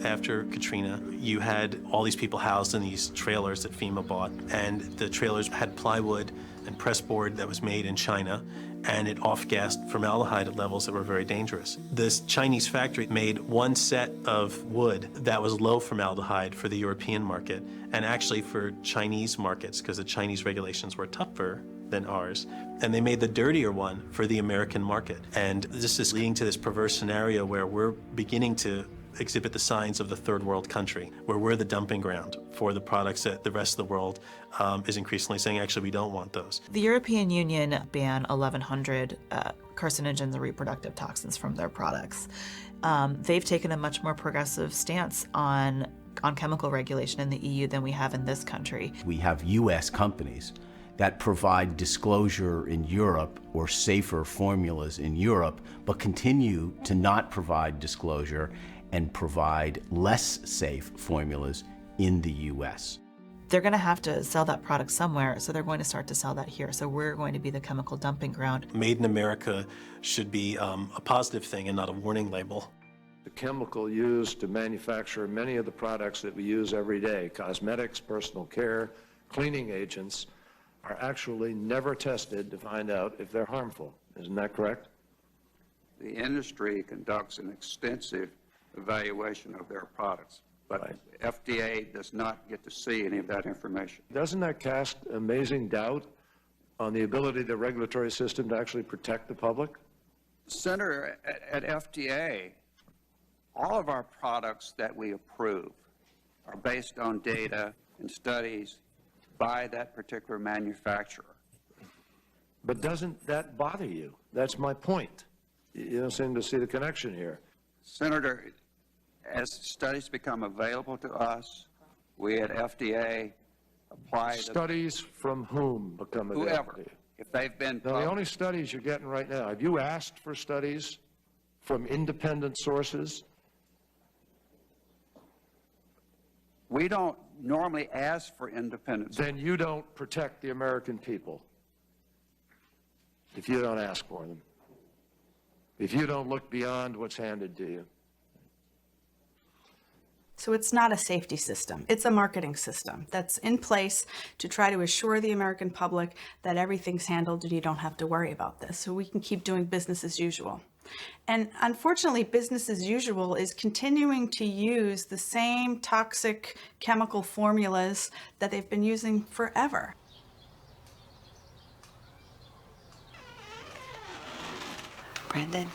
After Katrina, you had all these people housed in these trailers that FEMA bought, and the trailers had plywood and pressboard that was made in China, and it off-gassed formaldehyde at levels that were very dangerous. This Chinese factory made one set of wood that was low formaldehyde for the European market, and actually for Chinese markets, because the Chinese regulations were tougher than ours, and they made the dirtier one for the American market. And this is leading to this perverse scenario where we're beginning to exhibit the signs of the third world country, where we're the dumping ground for the products that the rest of the world is increasingly saying, actually, we don't want those. The European Union banned 1,100 carcinogens and reproductive toxins from their products. They've taken a much more progressive stance on chemical regulation in the EU than we have in this country. We have U.S. companies that provide disclosure in Europe or safer formulas in Europe, but continue to not provide disclosure and provide less safe formulas in the U.S. They're going to have to sell that product somewhere, so they're going to start to sell that here. So we're going to be the chemical dumping ground. Made in America should be a positive thing and not a warning label. The chemical used to manufacture many of the products that we use every day, cosmetics, personal care, cleaning agents, are actually never tested to find out if they're harmful. Isn't that correct? The industry conducts an extensive evaluation of their products, but FDA does not get to see any of that information. Doesn't that cast amazing doubt on the ability of the regulatory system to actually protect the public? Senator, at FDA, all of our products that we approve are based on data and studies by that particular manufacturer. But doesn't that bother you? That's my point. You don't seem to see the connection here. Senator, as studies become available to us, we at FDA apply Studies from whom become available? Whoever. If they've been No, the only studies you're getting right now, have you asked for studies from independent sources? We don't normally ask for independence. Then you don't protect the American people if you don't ask for them, if you don't look beyond what's handed to you. So it's not a safety system. It's a marketing system that's in place to try to assure the American public that everything's handled and you don't have to worry about this, so we can keep doing business as usual. And unfortunately, business as usual is continuing to use the same toxic chemical formulas that they've been using forever. Brandon,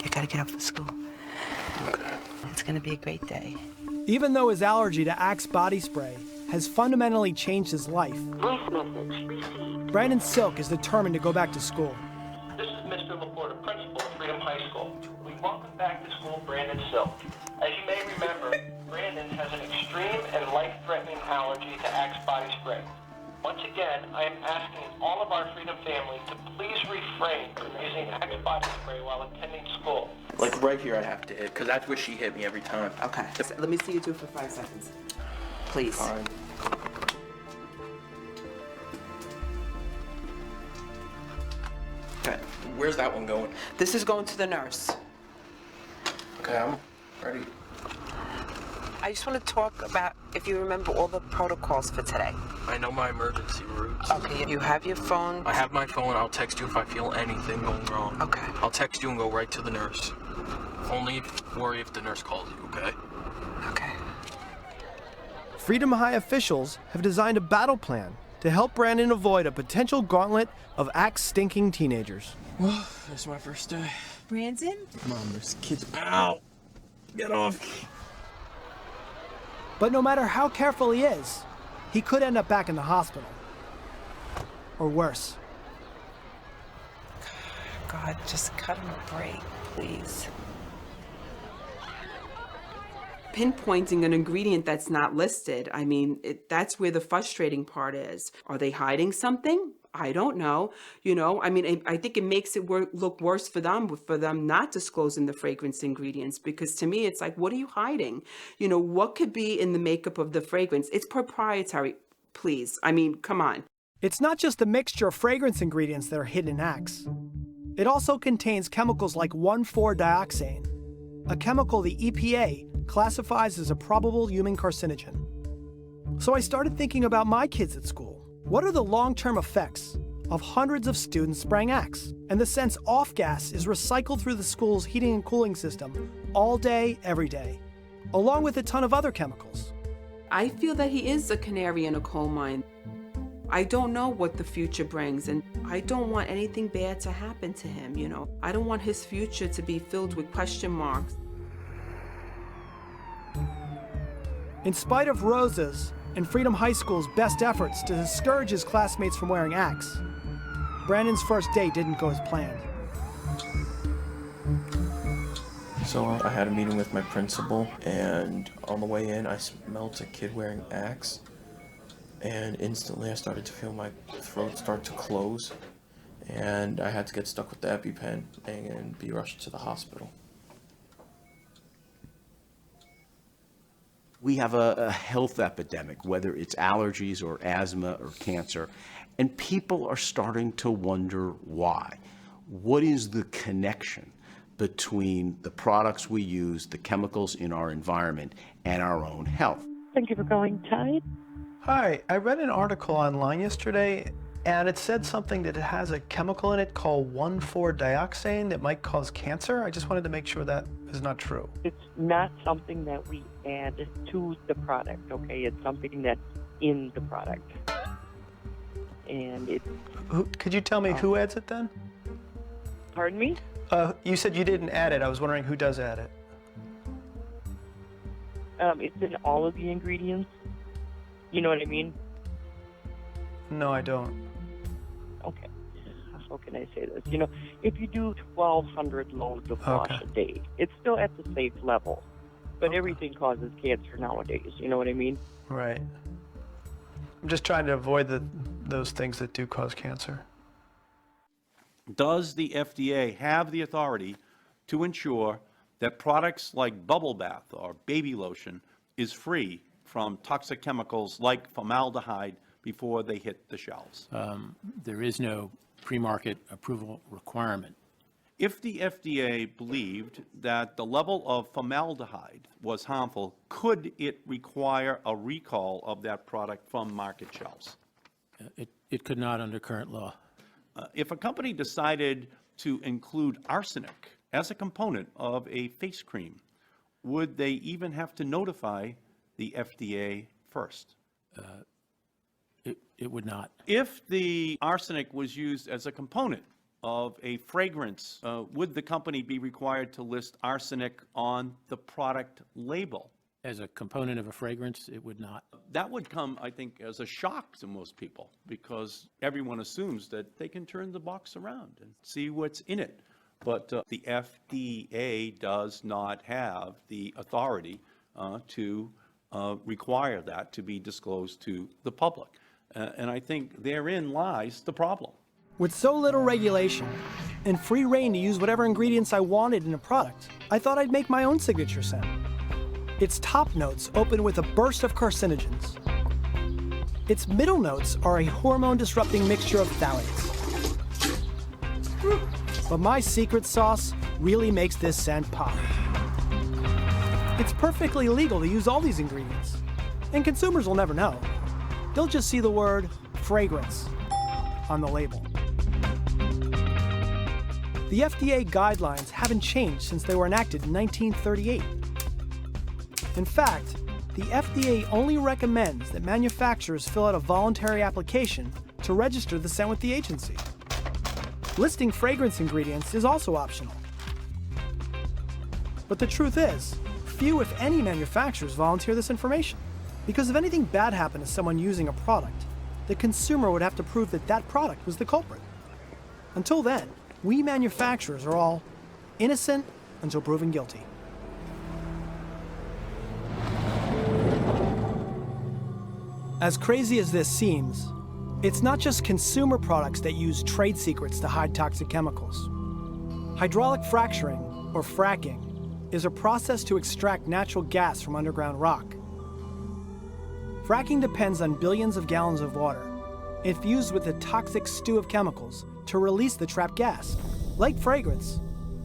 you gotta get up for school. Okay. It's gonna be a great day. Even though his allergy to Axe body spray has fundamentally changed his life, Brandon Silk is determined to go back to school. This is Mr. Laporta, principal of Freedom High School. We welcome back to school Brandon Silk. As you may remember, Brandon has an extreme and life-threatening allergy to Axe body spray. Once again, I am asking all of our Freedom family to please refrain from using Axe body spray while attending school. Like right here I have to hit, because that's where she hit me every time. Okay, so let me see you do it for 5 seconds. Please. Fine. Good. Where's that one going? This is going to the nurse. Okay, I'm ready. I just want to talk about if you remember all the protocols for today. I know my emergency routes. Okay, you have your phone? I have my phone. I'll text you if I feel anything going wrong. Okay. I'll text you and go right to the nurse. Only worry if the nurse calls you, okay? Okay. Freedom High officials have designed a battle plan to help Brandon avoid a potential gauntlet of axe-stinking teenagers. Well, this is my first day. Brandon? Come on, there's kids. Ow! Get off! But no matter how careful he is, he could end up back in the hospital. Or worse. God, just cut him a break, please. Pinpointing an ingredient that's not listed, I mean, that's where the frustrating part is. Are they hiding something? I don't know. You know, I mean, I think it makes it look worse for them not disclosing the fragrance ingredients, because to me, it's like, what are you hiding? You know, what could be in the makeup of the fragrance? It's proprietary, please. I mean, come on. It's not just the mixture of fragrance ingredients that are hidden in Axe. It also contains chemicals like 1,4-dioxane, a chemical the EPA classifies as a probable human carcinogen. So I started thinking about my kids at school. What are the long-term effects of hundreds of students spraying Axe, and the sense off gas is recycled through the school's heating and cooling system all day, every day, along with a ton of other chemicals? I feel that he is a canary in a coal mine. I don't know what the future brings, and I don't want anything bad to happen to him, you know. I don't want his future to be filled with question marks. In spite of Rosa's and Freedom High School's best efforts to discourage his classmates from wearing Axe, Brandon's first day didn't go as planned. So I had a meeting with my principal, and on the way in, I smelled a kid wearing Axe, and instantly I started to feel my throat start to close, and I had to get stuck with the EpiPen and be rushed to the hospital. We have a health epidemic, whether it's allergies or asthma or cancer, and people are starting to wonder why. What is the connection between the products we use, the chemicals in our environment, and our own health? Thank you for calling Tide. Hi, I read an article online yesterday, and it said something that it has a chemical in it called 1,4-dioxane that might cause cancer. I just wanted to make sure that is not true. It's not something that we add to the product, okay? It's something that's in the product. And it... Could you tell me who adds it then? Pardon me? You said you didn't add it. I was wondering who does add it. It's in all of the ingredients. You know what I mean? No, I don't. Okay. How can I say this? You know, if you do 1,200 loads of wash a day, it's still at the safe level. But everything causes cancer nowadays. You know what I mean? Right. I'm just trying to avoid those things that do cause cancer. Does the FDA have the authority to ensure that products like bubble bath or baby lotion is free from toxic chemicals like formaldehyde before they hit the shelves? There is no pre-market approval requirement. If the FDA believed that the level of formaldehyde was harmful, could it require a recall of that product from market shelves? It could not under current law. If a company decided to include arsenic as a component of a face cream, would they even have to notify the FDA first? It would not. If the arsenic was used as a component of a fragrance, would the company be required to list arsenic on the product label? As a component of a fragrance, it would not. That would come, I think, as a shock to most people, because everyone assumes that they can turn the box around and see what's in it. But the FDA does not have the authority to require that to be disclosed to the public. And I think therein lies the problem. With so little regulation and free reign to use whatever ingredients I wanted in a product, I thought I'd make my own signature scent. Its top notes open with a burst of carcinogens. Its middle notes are a hormone-disrupting mixture of phthalates. But my secret sauce really makes this scent pop. It's perfectly legal to use all these ingredients, and consumers will never know. They'll just see the word fragrance on the label. The FDA guidelines haven't changed since they were enacted in 1938. In fact, the FDA only recommends that manufacturers fill out a voluntary application to register the scent with the agency. Listing fragrance ingredients is also optional. But the truth is, few, if any, manufacturers volunteer this information. Because if anything bad happened to someone using a product, the consumer would have to prove that that product was the culprit. Until then, we manufacturers are all innocent until proven guilty. As crazy as this seems, it's not just consumer products that use trade secrets to hide toxic chemicals. Hydraulic fracturing, or fracking, is a process to extract natural gas from underground rock. Fracking depends on billions of gallons of water, infused with a toxic stew of chemicals to release the trapped gas. Like fragrance,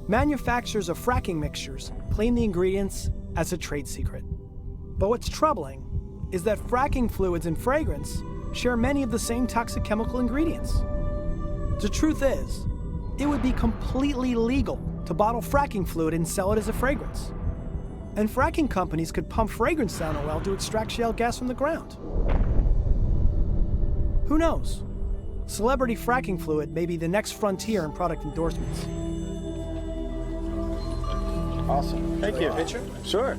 manufacturers of fracking mixtures claim the ingredients as a trade secret. But what's troubling is that fracking fluids and fragrance share many of the same toxic chemical ingredients. The truth is, it would be completely legal to bottle fracking fluid and sell it as a fragrance. And fracking companies could pump fragrance down a well to extract shale gas from the ground. Who knows? Celebrity fracking fluid may be the next frontier in product endorsements. Awesome. Thank you. Picture? Sure.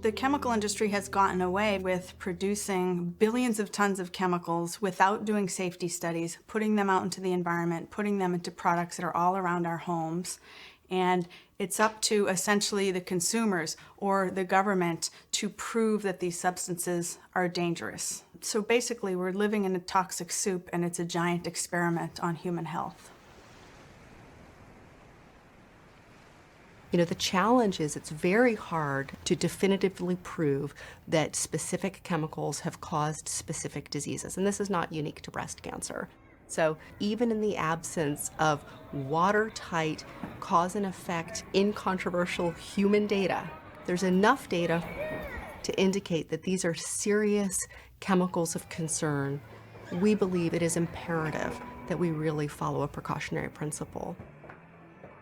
The chemical industry has gotten away with producing billions of tons of chemicals without doing safety studies, putting them out into the environment, putting them into products that are all around our homes. And it's up to essentially the consumers or the government to prove that these substances are dangerous. So basically, we're living in a toxic soup, and it's a giant experiment on human health. You know, the challenge is it's very hard to definitively prove that specific chemicals have caused specific diseases, and this is not unique to breast cancer. So even in the absence of watertight cause and effect, incontroversial human data, there's enough data to indicate that these are serious chemicals of concern. We believe it is imperative that we really follow a precautionary principle.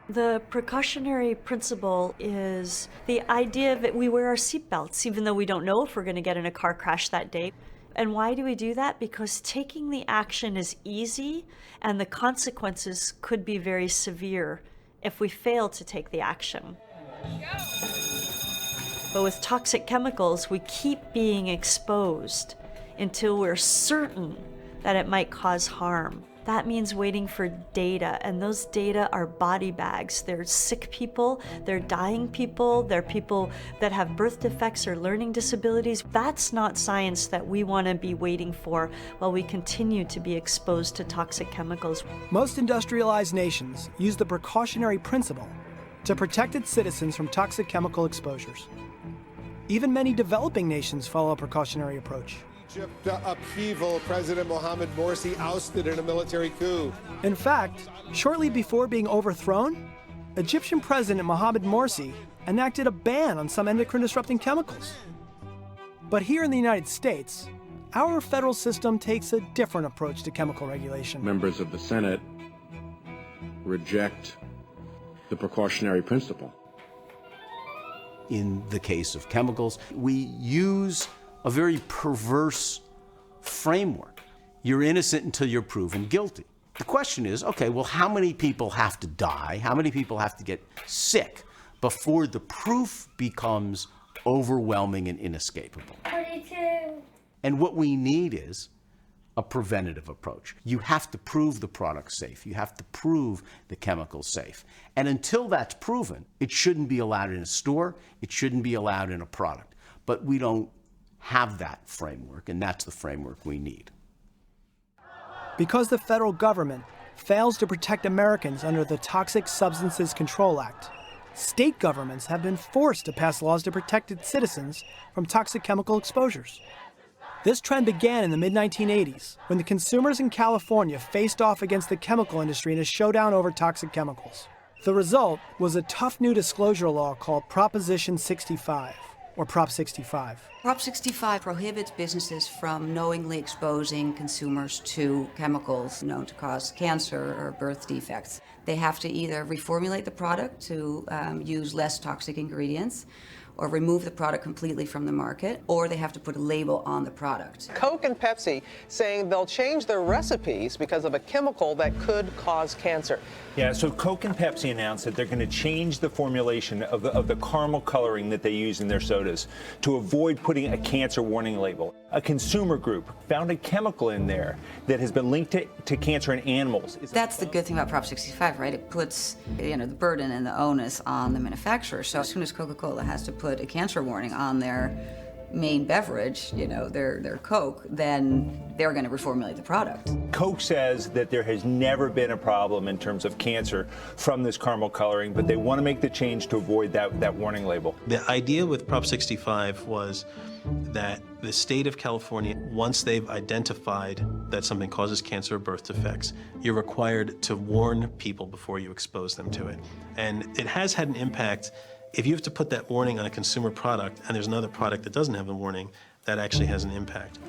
The precautionary principle is the idea that we wear our seatbelts even though we don't know if we're going to get in a car crash that day. And why do we do that? Because taking the action is easy and the consequences could be very severe if we fail to take the action. But with toxic chemicals, we keep being exposed until we're certain that it might cause harm. That means waiting for data, and those data are body bags. They're sick people, they're dying people, they're people that have birth defects or learning disabilities. That's not science that we want to be waiting for while we continue to be exposed to toxic chemicals. Most industrialized nations use the precautionary principle to protect its citizens from toxic chemical exposures. Even many developing nations follow a precautionary approach. Egypt upheaval, President Mohamed Morsi ousted in a military coup. In fact, shortly before being overthrown, Egyptian President Mohamed Morsi enacted a ban on some endocrine-disrupting chemicals. But here in the United States, our federal system takes a different approach to chemical regulation. Members of the Senate reject the precautionary principle. In the case of chemicals, we use a very perverse framework. You're innocent until you're proven guilty. The question is, okay, well, how many people have to die? How many people have to get sick before the proof becomes overwhelming and inescapable? 42. And what we need is a preventative approach. You have to prove the product's safe. You have to prove the chemical's safe. And until that's proven, it shouldn't be allowed in a store. It shouldn't be allowed in a product. But we don't have that framework, and that's the framework we need. Because the federal government fails to protect Americans under the Toxic Substances Control Act, state governments have been forced to pass laws to protect its citizens from toxic chemical exposures. This trend began in the mid-1980s when the consumers in California faced off against the chemical industry in a showdown over toxic chemicals. The result was a tough new disclosure law called Proposition 65, or Prop 65. Prop 65 prohibits businesses from knowingly exposing consumers to chemicals known to cause cancer or birth defects. They have to either reformulate the product to use less toxic ingredients, or remove the product completely from the market, or they have to put a label on the product. Coke and Pepsi saying they'll change their recipes because of a chemical that could cause cancer. Yeah, so Coke and Pepsi announced that they're going to change the formulation of the caramel coloring that they use in their sodas to avoid putting a cancer warning label. A consumer group found a chemical in there that has been linked to cancer in animals. That's the good thing about Prop 65, right? It puts, the burden and the onus on the manufacturer. So as soon as Coca-Cola has to put a cancer warning on their main beverage, their Coke, then they're going to reformulate the product. Coke says that there has never been a problem in terms of cancer from this caramel coloring, but they want to make the change to avoid that warning label. The idea with Prop 65 was that the state of California, once they've identified that something causes cancer or birth defects, you're required to warn people before you expose them to it. And it has had an impact. If you have to put that warning on a consumer product and there's another product that doesn't have a warning, that actually has an impact.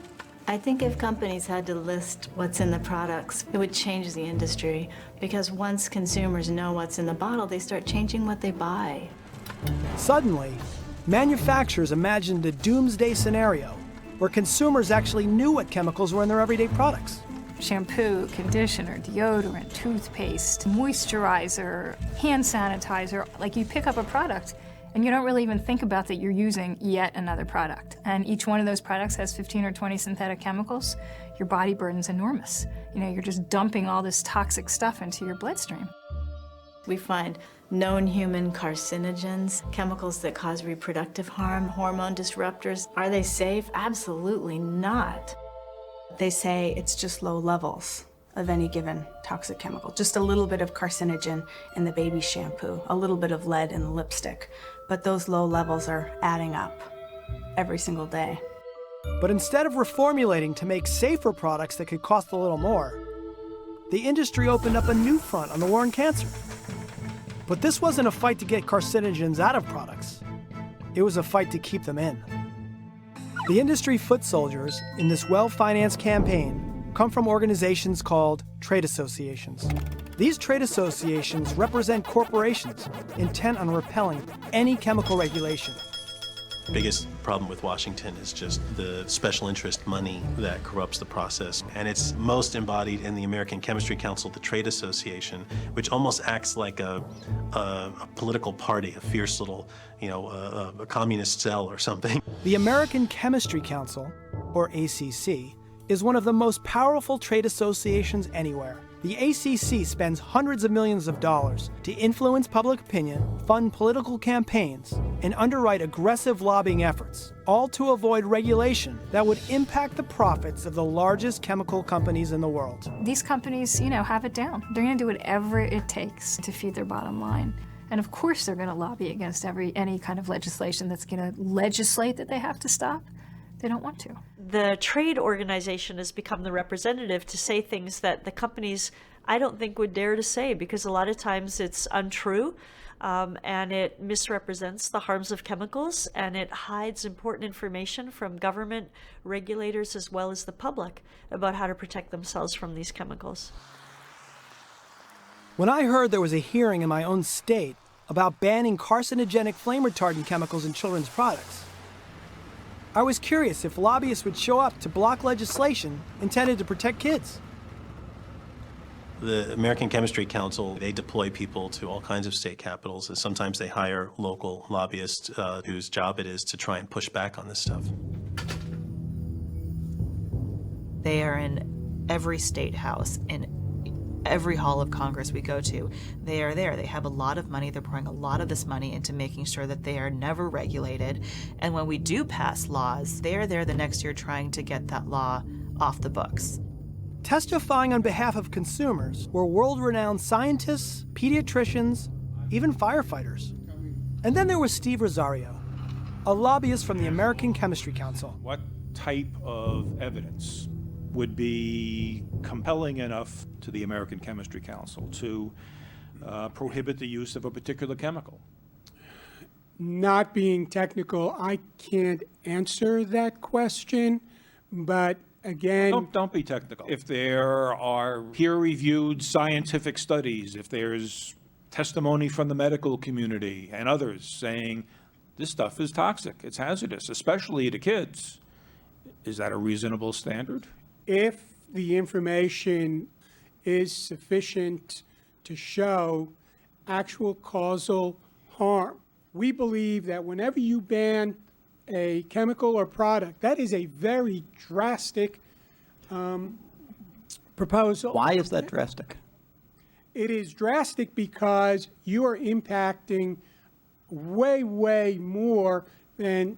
I think if companies had to list what's in the products, it would change the industry, because once consumers know what's in the bottle, they start changing what they buy. Suddenly, manufacturers imagined a doomsday scenario where consumers actually knew what chemicals were in their everyday products. Shampoo, conditioner, deodorant, toothpaste, moisturizer, hand sanitizer. Like, you pick up a product and you don't really even think about that you're using yet another product. And each one of those products has 15 or 20 synthetic chemicals. Your body burden's enormous. You're just dumping all this toxic stuff into your bloodstream. We find known human carcinogens, chemicals that cause reproductive harm, hormone disruptors. Are they safe? Absolutely not. They say it's just low levels of any given toxic chemical. Just a little bit of carcinogen in the baby shampoo, a little bit of lead in the lipstick. But those low levels are adding up every single day. But instead of reformulating to make safer products that could cost a little more, the industry opened up a new front on the war on cancer. But this wasn't a fight to get carcinogens out of products. It was a fight to keep them in. The industry foot soldiers in this well-financed campaign come from organizations called trade associations. These trade associations represent corporations intent on repelling any chemical regulation. The biggest problem with Washington is just the special interest money that corrupts the process. And it's most embodied in the American Chemistry Council, the trade association, which almost acts like a political party, a fierce little, a communist cell or something. The American Chemistry Council, or ACC, is one of the most powerful trade associations anywhere. The ACC spends hundreds of millions of dollars to influence public opinion, fund political campaigns, and underwrite aggressive lobbying efforts, all to avoid regulation that would impact the profits of the largest chemical companies in the world. These companies, have it down. They're going to do whatever it takes to feed their bottom line. And of course they're going to lobby against any kind of legislation that's going to legislate that they have to stop. They don't want to. The trade organization has become the representative to say things that the companies, I don't think, would dare to say, because a lot of times it's untrue and it misrepresents the harms of chemicals, and it hides important information from government regulators as well as the public about how to protect themselves from these chemicals. When I heard there was a hearing in my own state about banning carcinogenic flame retardant chemicals in children's products, I was curious if lobbyists would show up to block legislation intended to protect kids. The American Chemistry Council, they deploy people to all kinds of state capitals, and sometimes they hire local lobbyists whose job it is to try and push back on this stuff. They are in every state house, in every hall of Congress we go to. They are there. They have a lot of money. They're pouring a lot of this money into making sure that they are never regulated. And when we do pass laws, they are there the next year trying to get that law off the books. Testifying on behalf of consumers were world-renowned scientists, pediatricians, even firefighters. And then there was Steve Rosario, a lobbyist from the American Chemistry Council. What type of evidence would be compelling enough to the American Chemistry Council to prohibit the use of a particular chemical? Not being technical, I can't answer that question, but again... Don't be technical. If there are peer-reviewed scientific studies, if there's testimony from the medical community and others saying this stuff is toxic, it's hazardous, especially to kids, is that a reasonable standard? If the information is sufficient to show actual causal harm, we believe that whenever you ban a chemical or product, that is a very drastic proposal. Why is that drastic? It is drastic because you are impacting way, way more than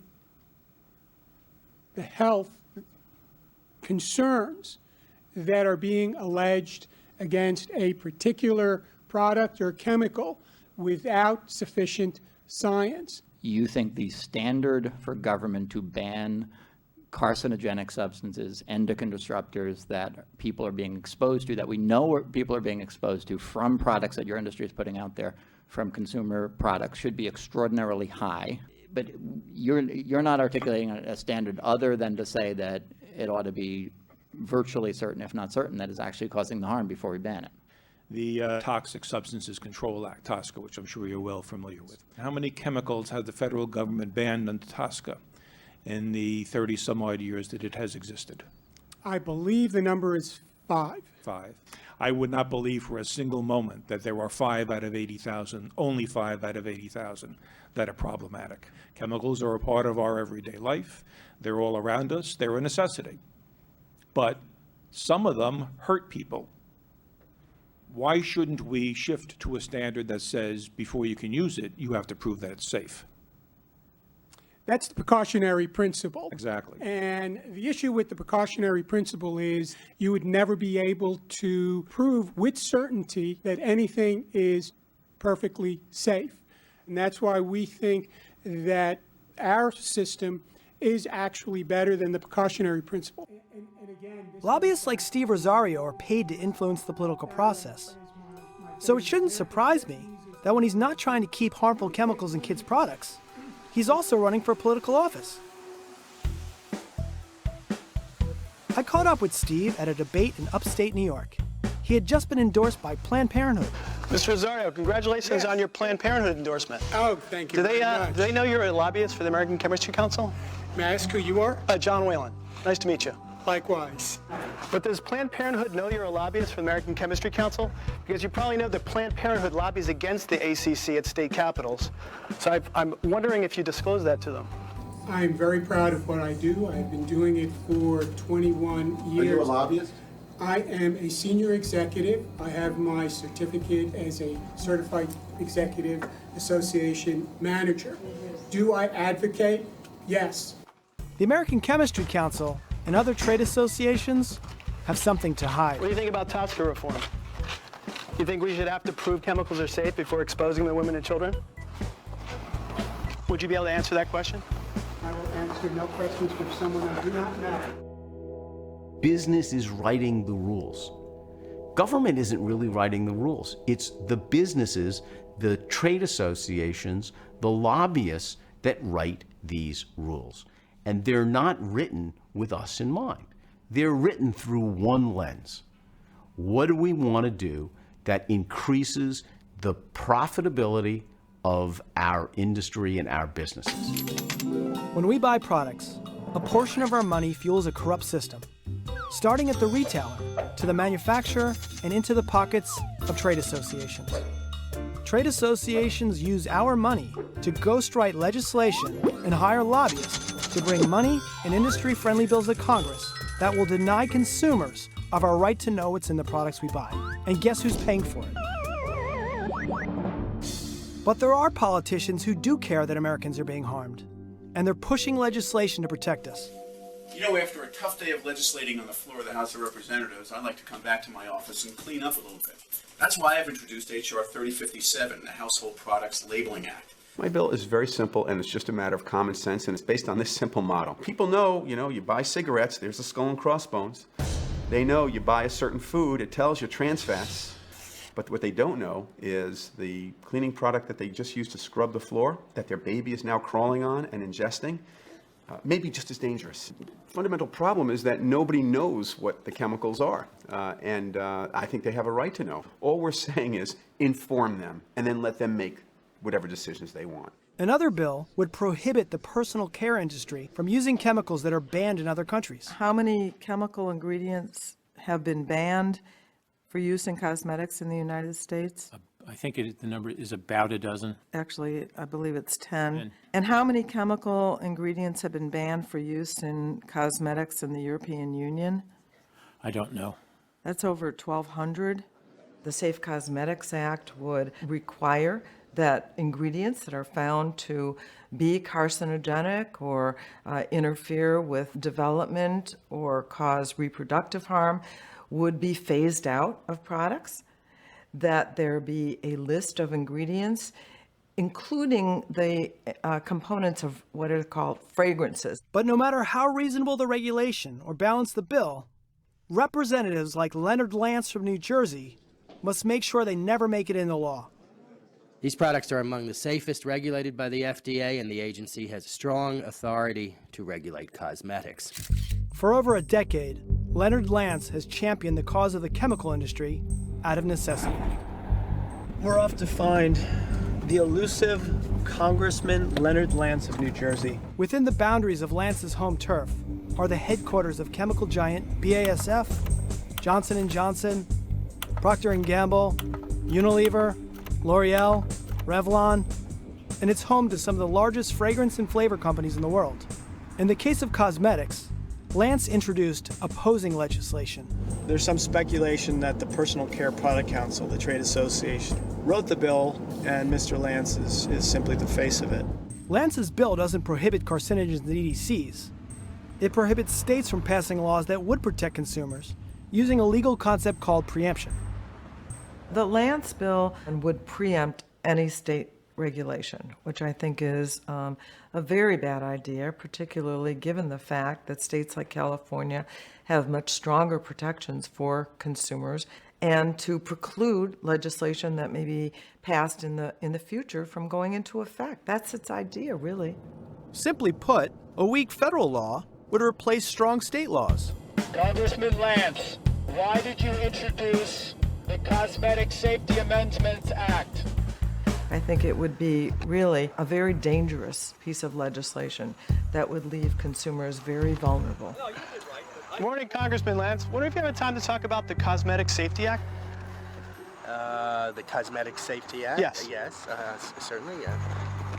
the health concerns that are being alleged against a particular product or chemical without sufficient science. You think the standard for government to ban carcinogenic substances, endocrine disruptors that people are being exposed to, that we know people are being exposed to from products that your industry is putting out there, from consumer products, should be extraordinarily high? But you're not articulating a standard other than to say that it ought to be virtually certain, if not certain, that it's actually causing the harm before we ban it. The Toxic Substances Control Act, TSCA, which I'm sure you're well familiar with. How many chemicals has the federal government banned under TSCA in the 30-some-odd years that it has existed? I believe the number is 5. 5. I would not believe for a single moment that there are 5 out of 80,000, only 5 out of 80,000 that are problematic. Chemicals are a part of our everyday life. They're all around us. They're a necessity. But some of them hurt people. Why shouldn't we shift to a standard that says before you can use it, you have to prove that it's safe? That's the precautionary principle. Exactly. And the issue with the precautionary principle is you would never be able to prove with certainty that anything is perfectly safe. And that's why we think that our system is actually better than the precautionary principle. Lobbyists like Steve Rosario are paid to influence the political process. So it shouldn't surprise me that when he's not trying to keep harmful chemicals in kids' products, he's also running for political office. I caught up with Steve at a debate in upstate New York. He had just been endorsed by Planned Parenthood. Mr. Rosario, congratulations on your Planned Parenthood endorsement. Oh, thank you very much. Do they know you're a lobbyist for the American Chemistry Council? May I ask who you are? John Whalen. Nice to meet you. Likewise. But does Planned Parenthood know you're a lobbyist for the American Chemistry Council? Because you probably know that Planned Parenthood lobbies against the ACC at state capitals. So I'm wondering if you disclose that to them. I'm very proud of what I do. I've been doing it for 21 years. Are you a lobbyist? I am a senior executive. I have my certificate as a Certified Executive Association Manager. Do I advocate? Yes. The American Chemistry Council and other trade associations have something to hide. What do you think about TSCA reform? You think we should have to prove chemicals are safe before exposing the women and children? Would you be able to answer that question? I will answer no questions from someone I do not know. Business is writing the rules. Government isn't really writing the rules. It's the businesses, the trade associations, the lobbyists that write these rules. And they're not written with us in mind. They're written through one lens. What do we want to do that increases the profitability of our industry and our businesses? When we buy products, a portion of our money fuels a corrupt system, starting at the retailer, to the manufacturer, and into the pockets of trade associations. Trade associations use our money to ghostwrite legislation and hire lobbyists to bring money and industry-friendly bills to Congress that will deny consumers of our right to know what's in the products we buy. And guess who's paying for it? But there are politicians who do care that Americans are being harmed, and they're pushing legislation to protect us. You know, after a tough day of legislating on the floor of the House of Representatives, I like to come back to my office and clean up a little bit. That's why I've introduced H.R. 3057, the Household Products Labeling Act. My bill is very simple, and it's just a matter of common sense, and it's based on this simple model. People know, you buy cigarettes, there's the skull and crossbones. They know you buy a certain food, it tells you trans fats. But what they don't know is the cleaning product that they just used to scrub the floor, that their baby is now crawling on and ingesting, may be just as dangerous. Fundamental problem is that nobody knows what the chemicals are, and I think they have a right to know. All we're saying is inform them, and then let them make whatever decisions they want. Another bill would prohibit the personal care industry from using chemicals that are banned in other countries. How many chemical ingredients have been banned for use in cosmetics in the United States? I think the number is about a dozen. Actually, I believe it's 10. And how many chemical ingredients have been banned for use in cosmetics in the European Union? I don't know. That's over 1,200. The Safe Cosmetics Act would require that ingredients that are found to be carcinogenic or interfere with development or cause reproductive harm would be phased out of products, that there be a list of ingredients, including the components of what are called fragrances. But no matter how reasonable the regulation or balance the bill, representatives like Leonard Lance from New Jersey must make sure they never make it into law. These products are among the safest regulated by the FDA, and the agency has strong authority to regulate cosmetics. For over a decade, Leonard Lance has championed the cause of the chemical industry out of necessity. We're off to find the elusive Congressman Leonard Lance of New Jersey. Within the boundaries of Lance's home turf are the headquarters of chemical giant BASF, Johnson & Johnson, Procter & Gamble, Unilever, L'Oreal, Revlon, and it's home to some of the largest fragrance and flavor companies in the world. In the case of cosmetics, Lance introduced opposing legislation. There's some speculation that the Personal Care Product Council, the trade association, wrote the bill, and Mr. Lance is simply the face of it. Lance's bill doesn't prohibit carcinogens and EDCs. It prohibits states from passing laws that would protect consumers using a legal concept called preemption. The Lance bill would preempt any state regulation, which I think is a very bad idea, particularly given the fact that states like California have much stronger protections for consumers, and to preclude legislation that may be passed in the future from going into effect. That's its idea, really. Simply put, a weak federal law would replace strong state laws. Congressman Lance, why did you introduce the Cosmetic Safety Amendments Act? I think it would be really a very dangerous piece of legislation that would leave consumers very vulnerable. Good morning, Congressman Lance. Wonder if you have time to talk about the Cosmetic Safety Act? The Cosmetic Safety Act? Yes. Yes, certainly, yeah.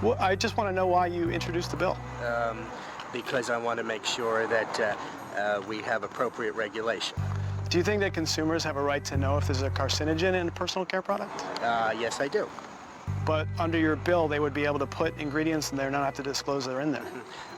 Well, I just want to know why you introduced the bill. Because I want to make sure that we have appropriate regulation. Do you think that consumers have a right to know if there's a carcinogen in a personal care product? Yes, I do. But under your bill, they would be able to put ingredients in there and not have to disclose they're in there.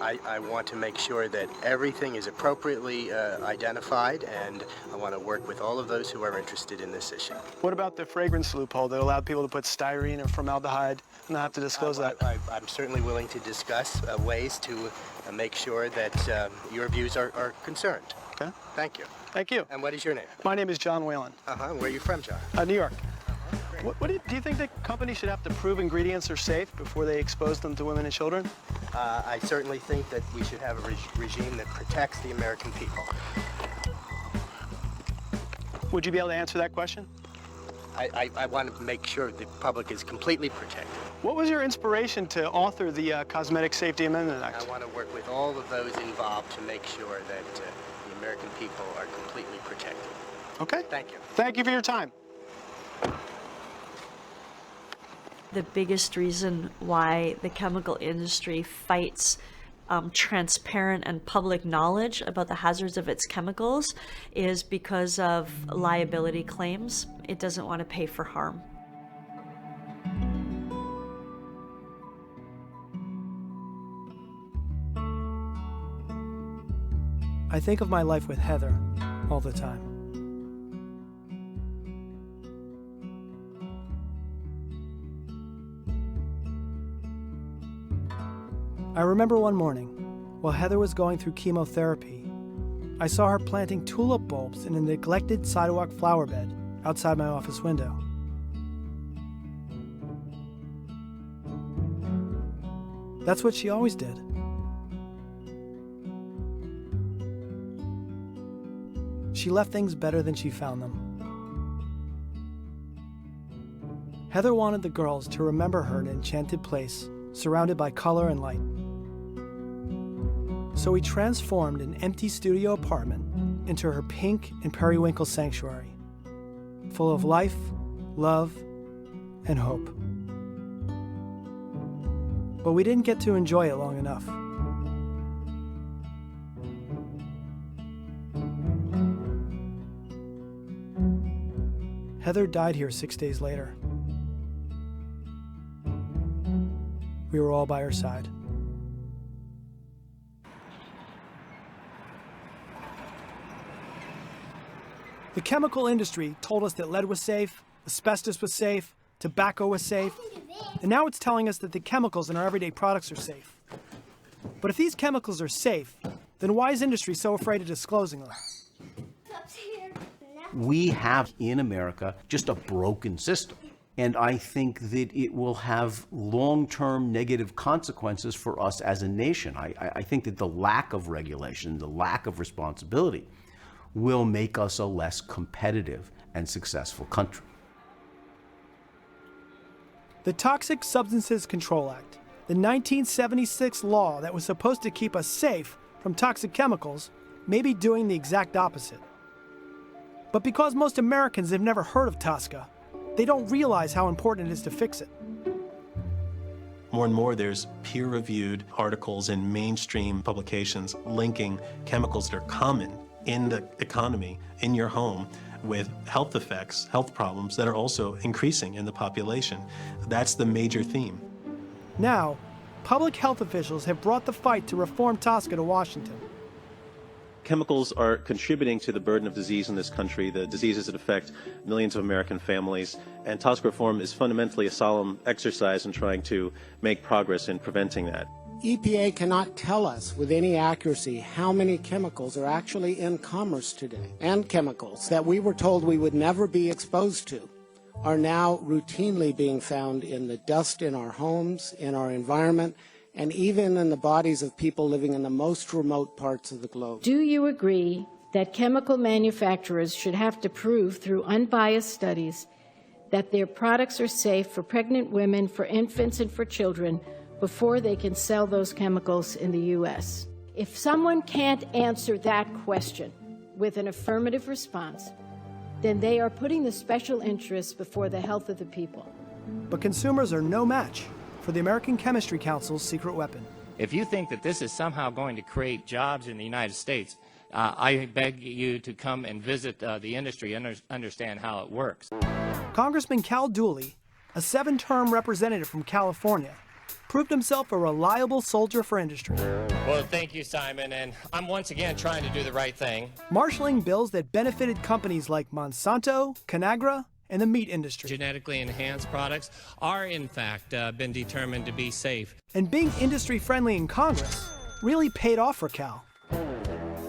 I want to make sure that everything is appropriately identified, and I want to work with all of those who are interested in this issue. What about the fragrance loophole that allowed people to put styrene or formaldehyde and not have to disclose that? I'm certainly willing to discuss ways to make sure that your views are concerned. Okay. Thank you. Thank you. And what is your name? My name is John Whalen. Where are you from, John? New York. Do you think that companies should have to prove ingredients are safe before they expose them to women and children? I certainly think that we should have a regime that protects the American people. Would you be able to answer that question? I want to make sure the public is completely protected. What was your inspiration to author the Cosmetic Safety Amendment Act? I want to work with all of those involved to make sure that the American people are completely protected. Okay. Thank you. Thank you for your time. The biggest reason why the chemical industry fights transparent and public knowledge about the hazards of its chemicals is because of liability claims. It doesn't want to pay for harm. I think of my life with Heather all the time. I remember one morning, while Heather was going through chemotherapy, I saw her planting tulip bulbs in a neglected sidewalk flower bed outside my office window. That's what she always did. She left things better than she found them. Heather wanted the girls to remember her in an enchanted place, surrounded by color and light. So we transformed an empty studio apartment into her pink and periwinkle sanctuary, full of life, love, and hope. But we didn't get to enjoy it long enough. Heather died here 6 days later. We were all by her side. The chemical industry told us that lead was safe, asbestos was safe, tobacco was safe, and now it's telling us that the chemicals in our everyday products are safe. But if these chemicals are safe, then why is industry so afraid of disclosing them? We have in America just a broken system. And I think that it will have long-term negative consequences for us as a nation. I think that the lack of regulation, the lack of responsibility, will make us a less competitive and successful country. The Toxic Substances Control Act, the 1976 law that was supposed to keep us safe from toxic chemicals, may be doing the exact opposite. But because most Americans have never heard of TSCA, they don't realize how important it is to fix it. More and more, there's peer-reviewed articles in mainstream publications linking chemicals that are common in the economy, in your home, with health effects, health problems that are also increasing in the population. That's the major theme. Now, public health officials have brought the fight to reform TSCA to Washington. Chemicals are contributing to the burden of disease in this country, the diseases that affect millions of American families, and TSCA reform is fundamentally a solemn exercise in trying to make progress in preventing that. EPA cannot tell us with any accuracy how many chemicals are actually in commerce today, and chemicals that we were told we would never be exposed to are now routinely being found in the dust in our homes, in our environment, and even in the bodies of people living in the most remote parts of the globe. Do you agree that chemical manufacturers should have to prove through unbiased studies that their products are safe for pregnant women, for infants, and for children before they can sell those chemicals in the U.S.? If someone can't answer that question with an affirmative response, then they are putting the special interests before the health of the people. But consumers are no match for the American Chemistry Council's secret weapon. If you think that this is somehow going to create jobs in the United States, I beg you to come and visit the industry and understand how it works. Congressman Cal Dooley, a 7-term representative from California, proved himself a reliable soldier for industry. Well, thank you, Simon, and I'm once again trying to do the right thing. Marshaling bills that benefited companies like Monsanto, Conagra, and the meat industry. Genetically enhanced products are, in fact, been determined to be safe. And being industry-friendly in Congress really paid off for Cal.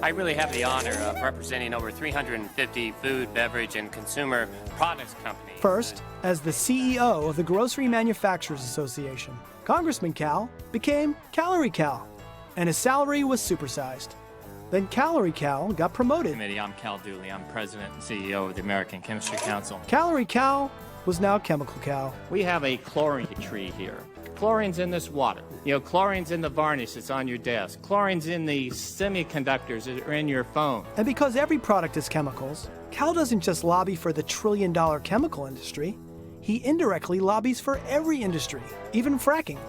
I really have the honor of representing over 350 food, beverage, and consumer products companies. First, as the CEO of the Grocery Manufacturers Association, Congressman Cal became Calorie Cal, and his salary was supersized. Then Calorie Cal got promoted. I'm Cal Dooley. I'm president and CEO of the American Chemistry Council. Calorie Cal was now Chemical Cal. We have a chlorine tree here. Chlorine's in this water. You know, chlorine's in the varnish that's on your desk. Chlorine's in the semiconductors that are in your phone. And because every product is chemicals, Cal doesn't just lobby for the trillion-dollar chemical industry. He indirectly lobbies for every industry, even fracking.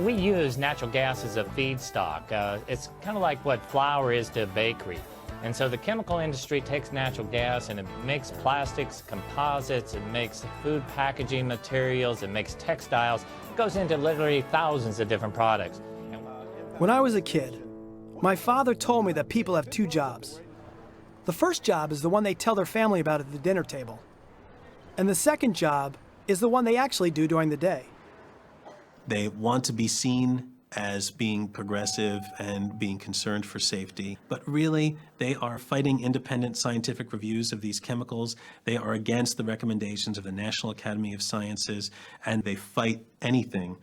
We use natural gas as a feedstock. It's kind of like what flour is to a bakery. And so the chemical industry takes natural gas and it makes plastics, composites, it makes food packaging materials, it makes textiles. It goes into literally thousands of different products. When I was a kid, my father told me that people have 2 jobs. The first job is the one they tell their family about at the dinner table. And the second job is the one they actually do during the day. They want to be seen as being progressive and being concerned for safety, but really they are fighting independent scientific reviews of these chemicals. They are against the recommendations of the National Academy of Sciences, and they fight anything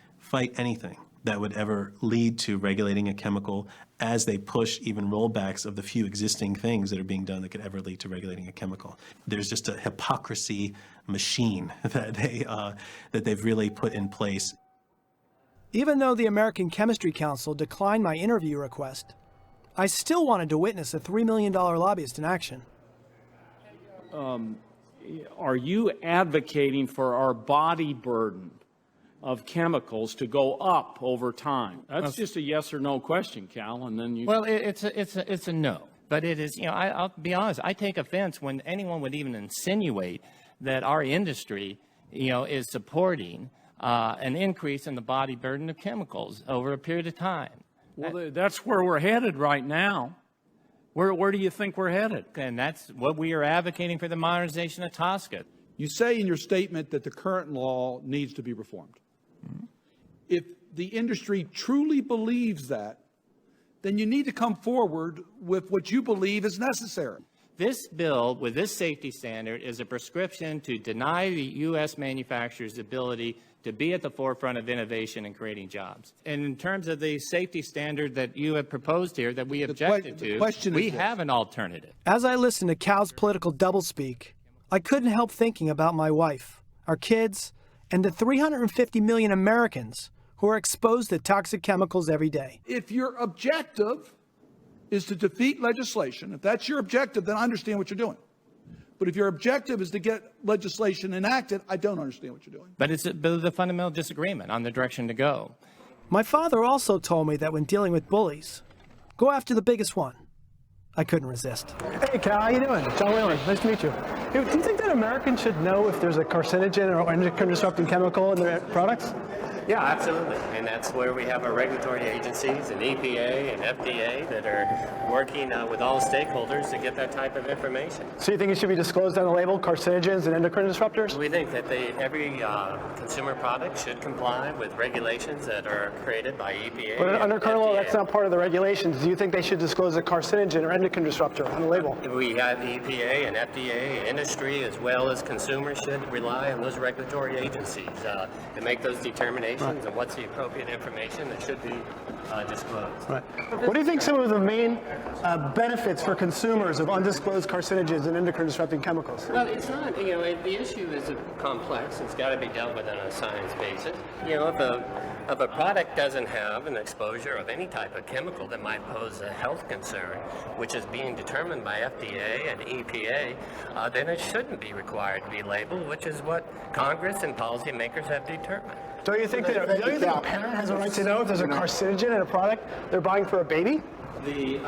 that would ever lead to regulating a chemical, as they push even rollbacks of the few existing things that are being done that could ever lead to regulating a chemical. There's just a hypocrisy machine that they've really put in place. Even though the American Chemistry Council declined my interview request, I still wanted to witness a $3 million lobbyist in action. Are you advocating for our body burden of chemicals to go up over time? That's just a yes or no question, Cal, and then you... Well, it's a no. But it is, I'll be honest, I take offense when anyone would even insinuate that our industry, is supporting an increase in the body burden of chemicals over a period of time. Well, that's where we're headed right now. Where do you think we're headed? And that's what we are advocating for the modernization of TSCA. You say in your statement that the current law needs to be reformed. Mm-hmm. If the industry truly believes that, then you need to come forward with what you believe is necessary. This bill, with this safety standard, is a prescription to deny the U.S. manufacturers' ability to be at the forefront of innovation and creating jobs. And in terms of the safety standard that you have proposed here that we objected to, we have an alternative. As I listened to Cal's political doublespeak, I couldn't help thinking about my wife, our kids, and the 350 million Americans who are exposed to toxic chemicals every day. If your objective is to defeat legislation, if that's your objective, then I understand what you're doing. But if your objective is to get legislation enacted, I don't understand what you're doing. But it's a fundamental disagreement on the direction to go. My father also told me that when dealing with bullies, go after the biggest one. I couldn't resist. Hey, Cal, how you doing? John Whalen, nice to meet you. Do you think that Americans should know if there's a carcinogen or endocrine-disrupting chemical in their products? Yeah, absolutely. And that's where we have our regulatory agencies and EPA and FDA that are working with all stakeholders to get that type of information. So you think it should be disclosed on the label, carcinogens and endocrine disruptors? We think that every consumer product should comply with regulations that are created by EPA. But under current law, FDA. that's not part of the regulations. Do you think they should disclose a carcinogen or endocrine disruptor on the label? We have EPA and FDA, industry, as well as consumers should rely on those regulatory agencies to make those determinations. Right. And what's the appropriate information that should be disclosed. Right. What do you think some of the main benefits for consumers of undisclosed carcinogens and endocrine disrupting chemicals? Well, it's not, the issue is complex. It's got to be dealt with on a science basis. If a product doesn't have an exposure of any type of chemical that might pose a health concern, which is being determined by FDA and EPA, then it shouldn't be required to be labeled, which is what Congress and policymakers have determined. Don't you think that a parent has a right to know if there's a carcinogen in a product they're buying for a baby? The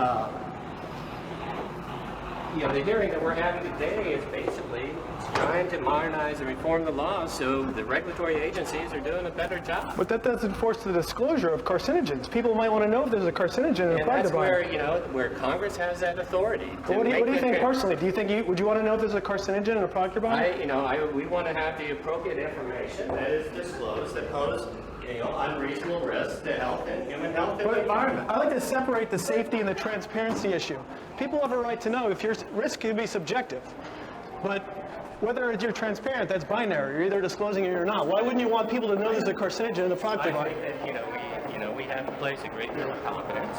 hearing that we're having today is basically trying to modernize and reform the law so the regulatory agencies are doing a better job. But that doesn't force the disclosure of carcinogens. People might want to know if there's a carcinogen in a product. And that's where Congress has that authority. What do you think personally? Do you think would you want to know if there's a carcinogen in a product you're buying? We want to have the appropriate information that is disclosed that pose unreasonable risks to health and human health and the environment. I like to separate the safety and the transparency issue. People have a right to know if your risk can be subjective, but whether you're transparent, that's binary. You're either disclosing it or you're not. Why wouldn't you want people to know there's a carcinogen in the product you're buying? I think that, we have to place a great deal of confidence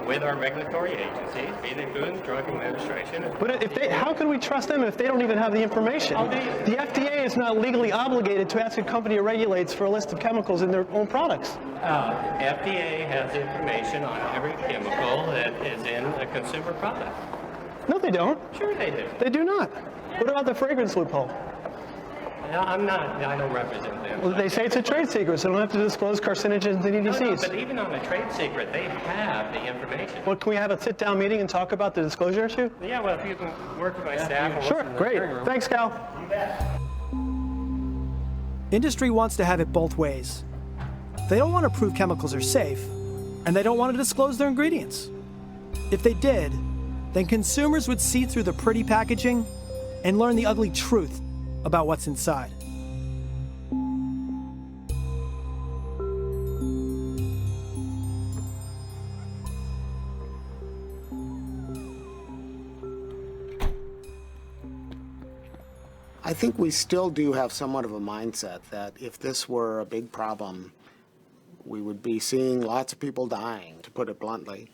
with our regulatory agencies, be they Food and Drug Administration. But how can we trust them if they don't even have the information? The FDA is not legally obligated to ask a company it regulates for a list of chemicals in their own products. FDA has information on every chemical that is in a consumer product. No, they don't. Sure they do. They do not. What about the fragrance loophole? No, I don't represent them. Well, they say it's a trade secret, so they don't have to disclose carcinogens and EDCs. No, but even on a trade secret, they have the information. Well, can we have a sit-down meeting and talk about the disclosure issue? Yeah, well, if you can work with my staff. Sure, great. Thanks, Cal. You bet. Industry wants to have it both ways. They don't want to prove chemicals are safe, and they don't want to disclose their ingredients. If they did, then consumers would see through the pretty packaging and learn the ugly truth about what's inside. I think we still do have somewhat of a mindset that if this were a big problem, we would be seeing lots of people dying, to put it bluntly.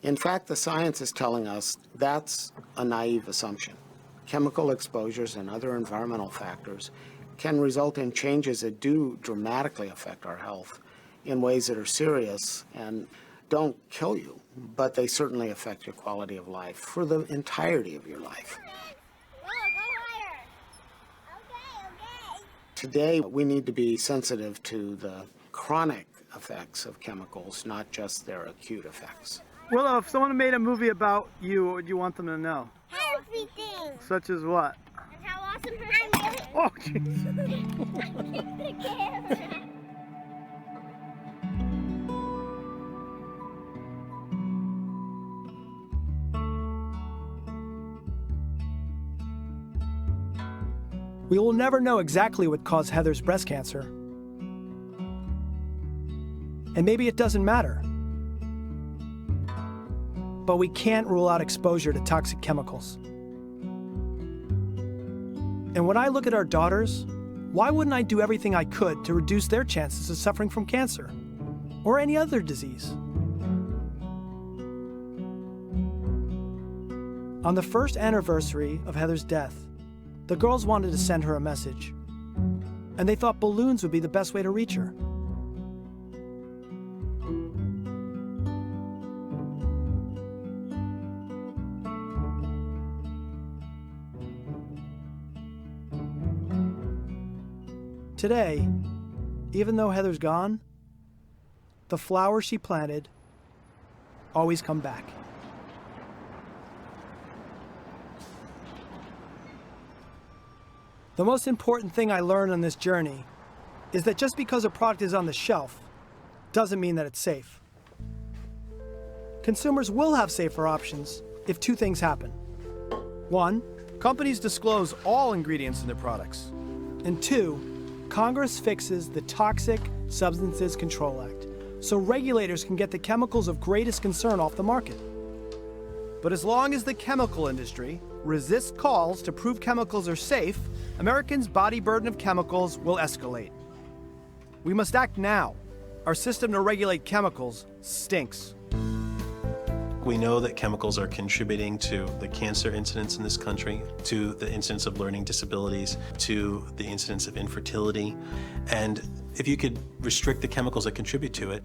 In fact, the science is telling us that's a naive assumption. Chemical exposures and other environmental factors can result in changes that do dramatically affect our health in ways that are serious and don't kill you, but they certainly affect your quality of life for the entirety of your life. Today, we need to be sensitive to the chronic effects of chemicals, not just their acute effects. Willow, if someone made a movie about you, what would you want them to know? Everything. Such as what? And how awesome her is. Oh, jeez. The camera. We will never know exactly what caused Heather's breast cancer. And maybe it doesn't matter. But we can't rule out exposure to toxic chemicals. And when I look at our daughters, why wouldn't I do everything I could to reduce their chances of suffering from cancer or any other disease? On the first anniversary of Heather's death, the girls wanted to send her a message, and they thought balloons would be the best way to reach her. Today, even though Heather's gone, the flowers she planted always come back. The most important thing I learned on this journey is that just because a product is on the shelf doesn't mean that it's safe. Consumers will have safer options if two things happen. One, companies disclose all ingredients in their products. And two, Congress fixes the Toxic Substances Control Act so regulators can get the chemicals of greatest concern off the market. But as long as the chemical industry resists calls to prove chemicals are safe, Americans' body burden of chemicals will escalate. We must act now. Our system to regulate chemicals stinks. We know that chemicals are contributing to the cancer incidence in this country, to the incidence of learning disabilities, to the incidence of infertility. And if you could restrict the chemicals that contribute to it,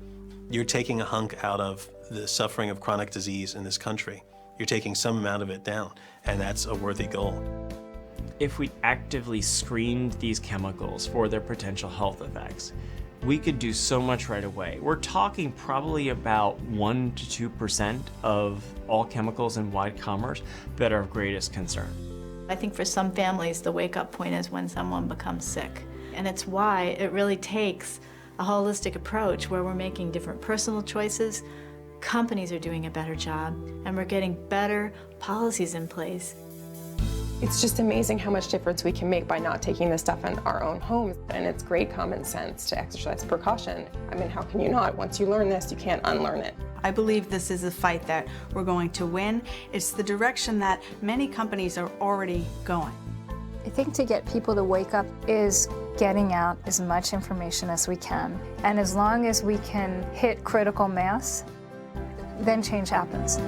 you're taking a hunk out of the suffering of chronic disease in this country. You're taking some amount of it down, and that's a worthy goal. If we actively screened these chemicals for their potential health effects, we could do so much right away. We're talking probably about 1 to 2% of all chemicals in wide commerce that are of greatest concern. I think for some families, the wake-up point is when someone becomes sick. And it's why it really takes a holistic approach where we're making different personal choices, companies are doing a better job, and we're getting better policies in place. It's just amazing how much difference we can make by not taking this stuff in our own homes. And it's great common sense to exercise precaution. I mean, how can you not? Once you learn this, you can't unlearn it. I believe this is a fight that we're going to win. It's the direction that many companies are already going. I think to get people to wake up is getting out as much information as we can. And as long as we can hit critical mass, then change happens.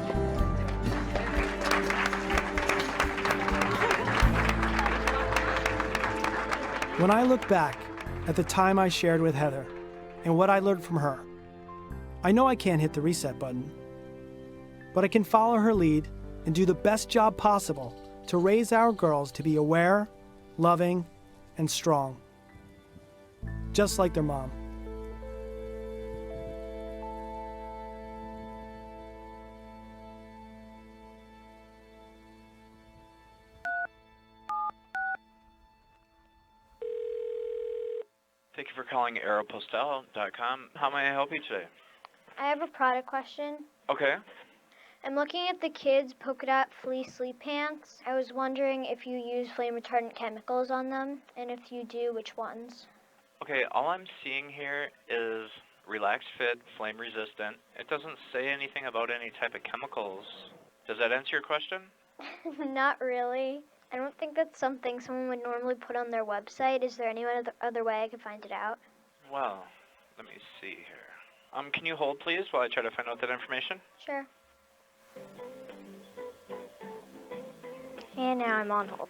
When I look back at the time I shared with Heather and what I learned from her, I know I can't hit the reset button, but I can follow her lead and do the best job possible to raise our girls to be aware, loving, and strong, just like their mom. Thank you for calling Aeropostale.com. How may I help you today? I have a product question. Okay. I'm looking at the kids' polka dot fleece sleep pants. I was wondering if you use flame retardant chemicals on them, and if you do, which ones? Okay, all I'm seeing here is relaxed fit, flame resistant. It doesn't say anything about any type of chemicals. Does that answer your question? Not really. I don't think that's something someone would normally put on their website. Is there any other way I could find it out? Well, let me see here. Can you hold, please, while I try to find out that information? Sure. And now I'm on hold.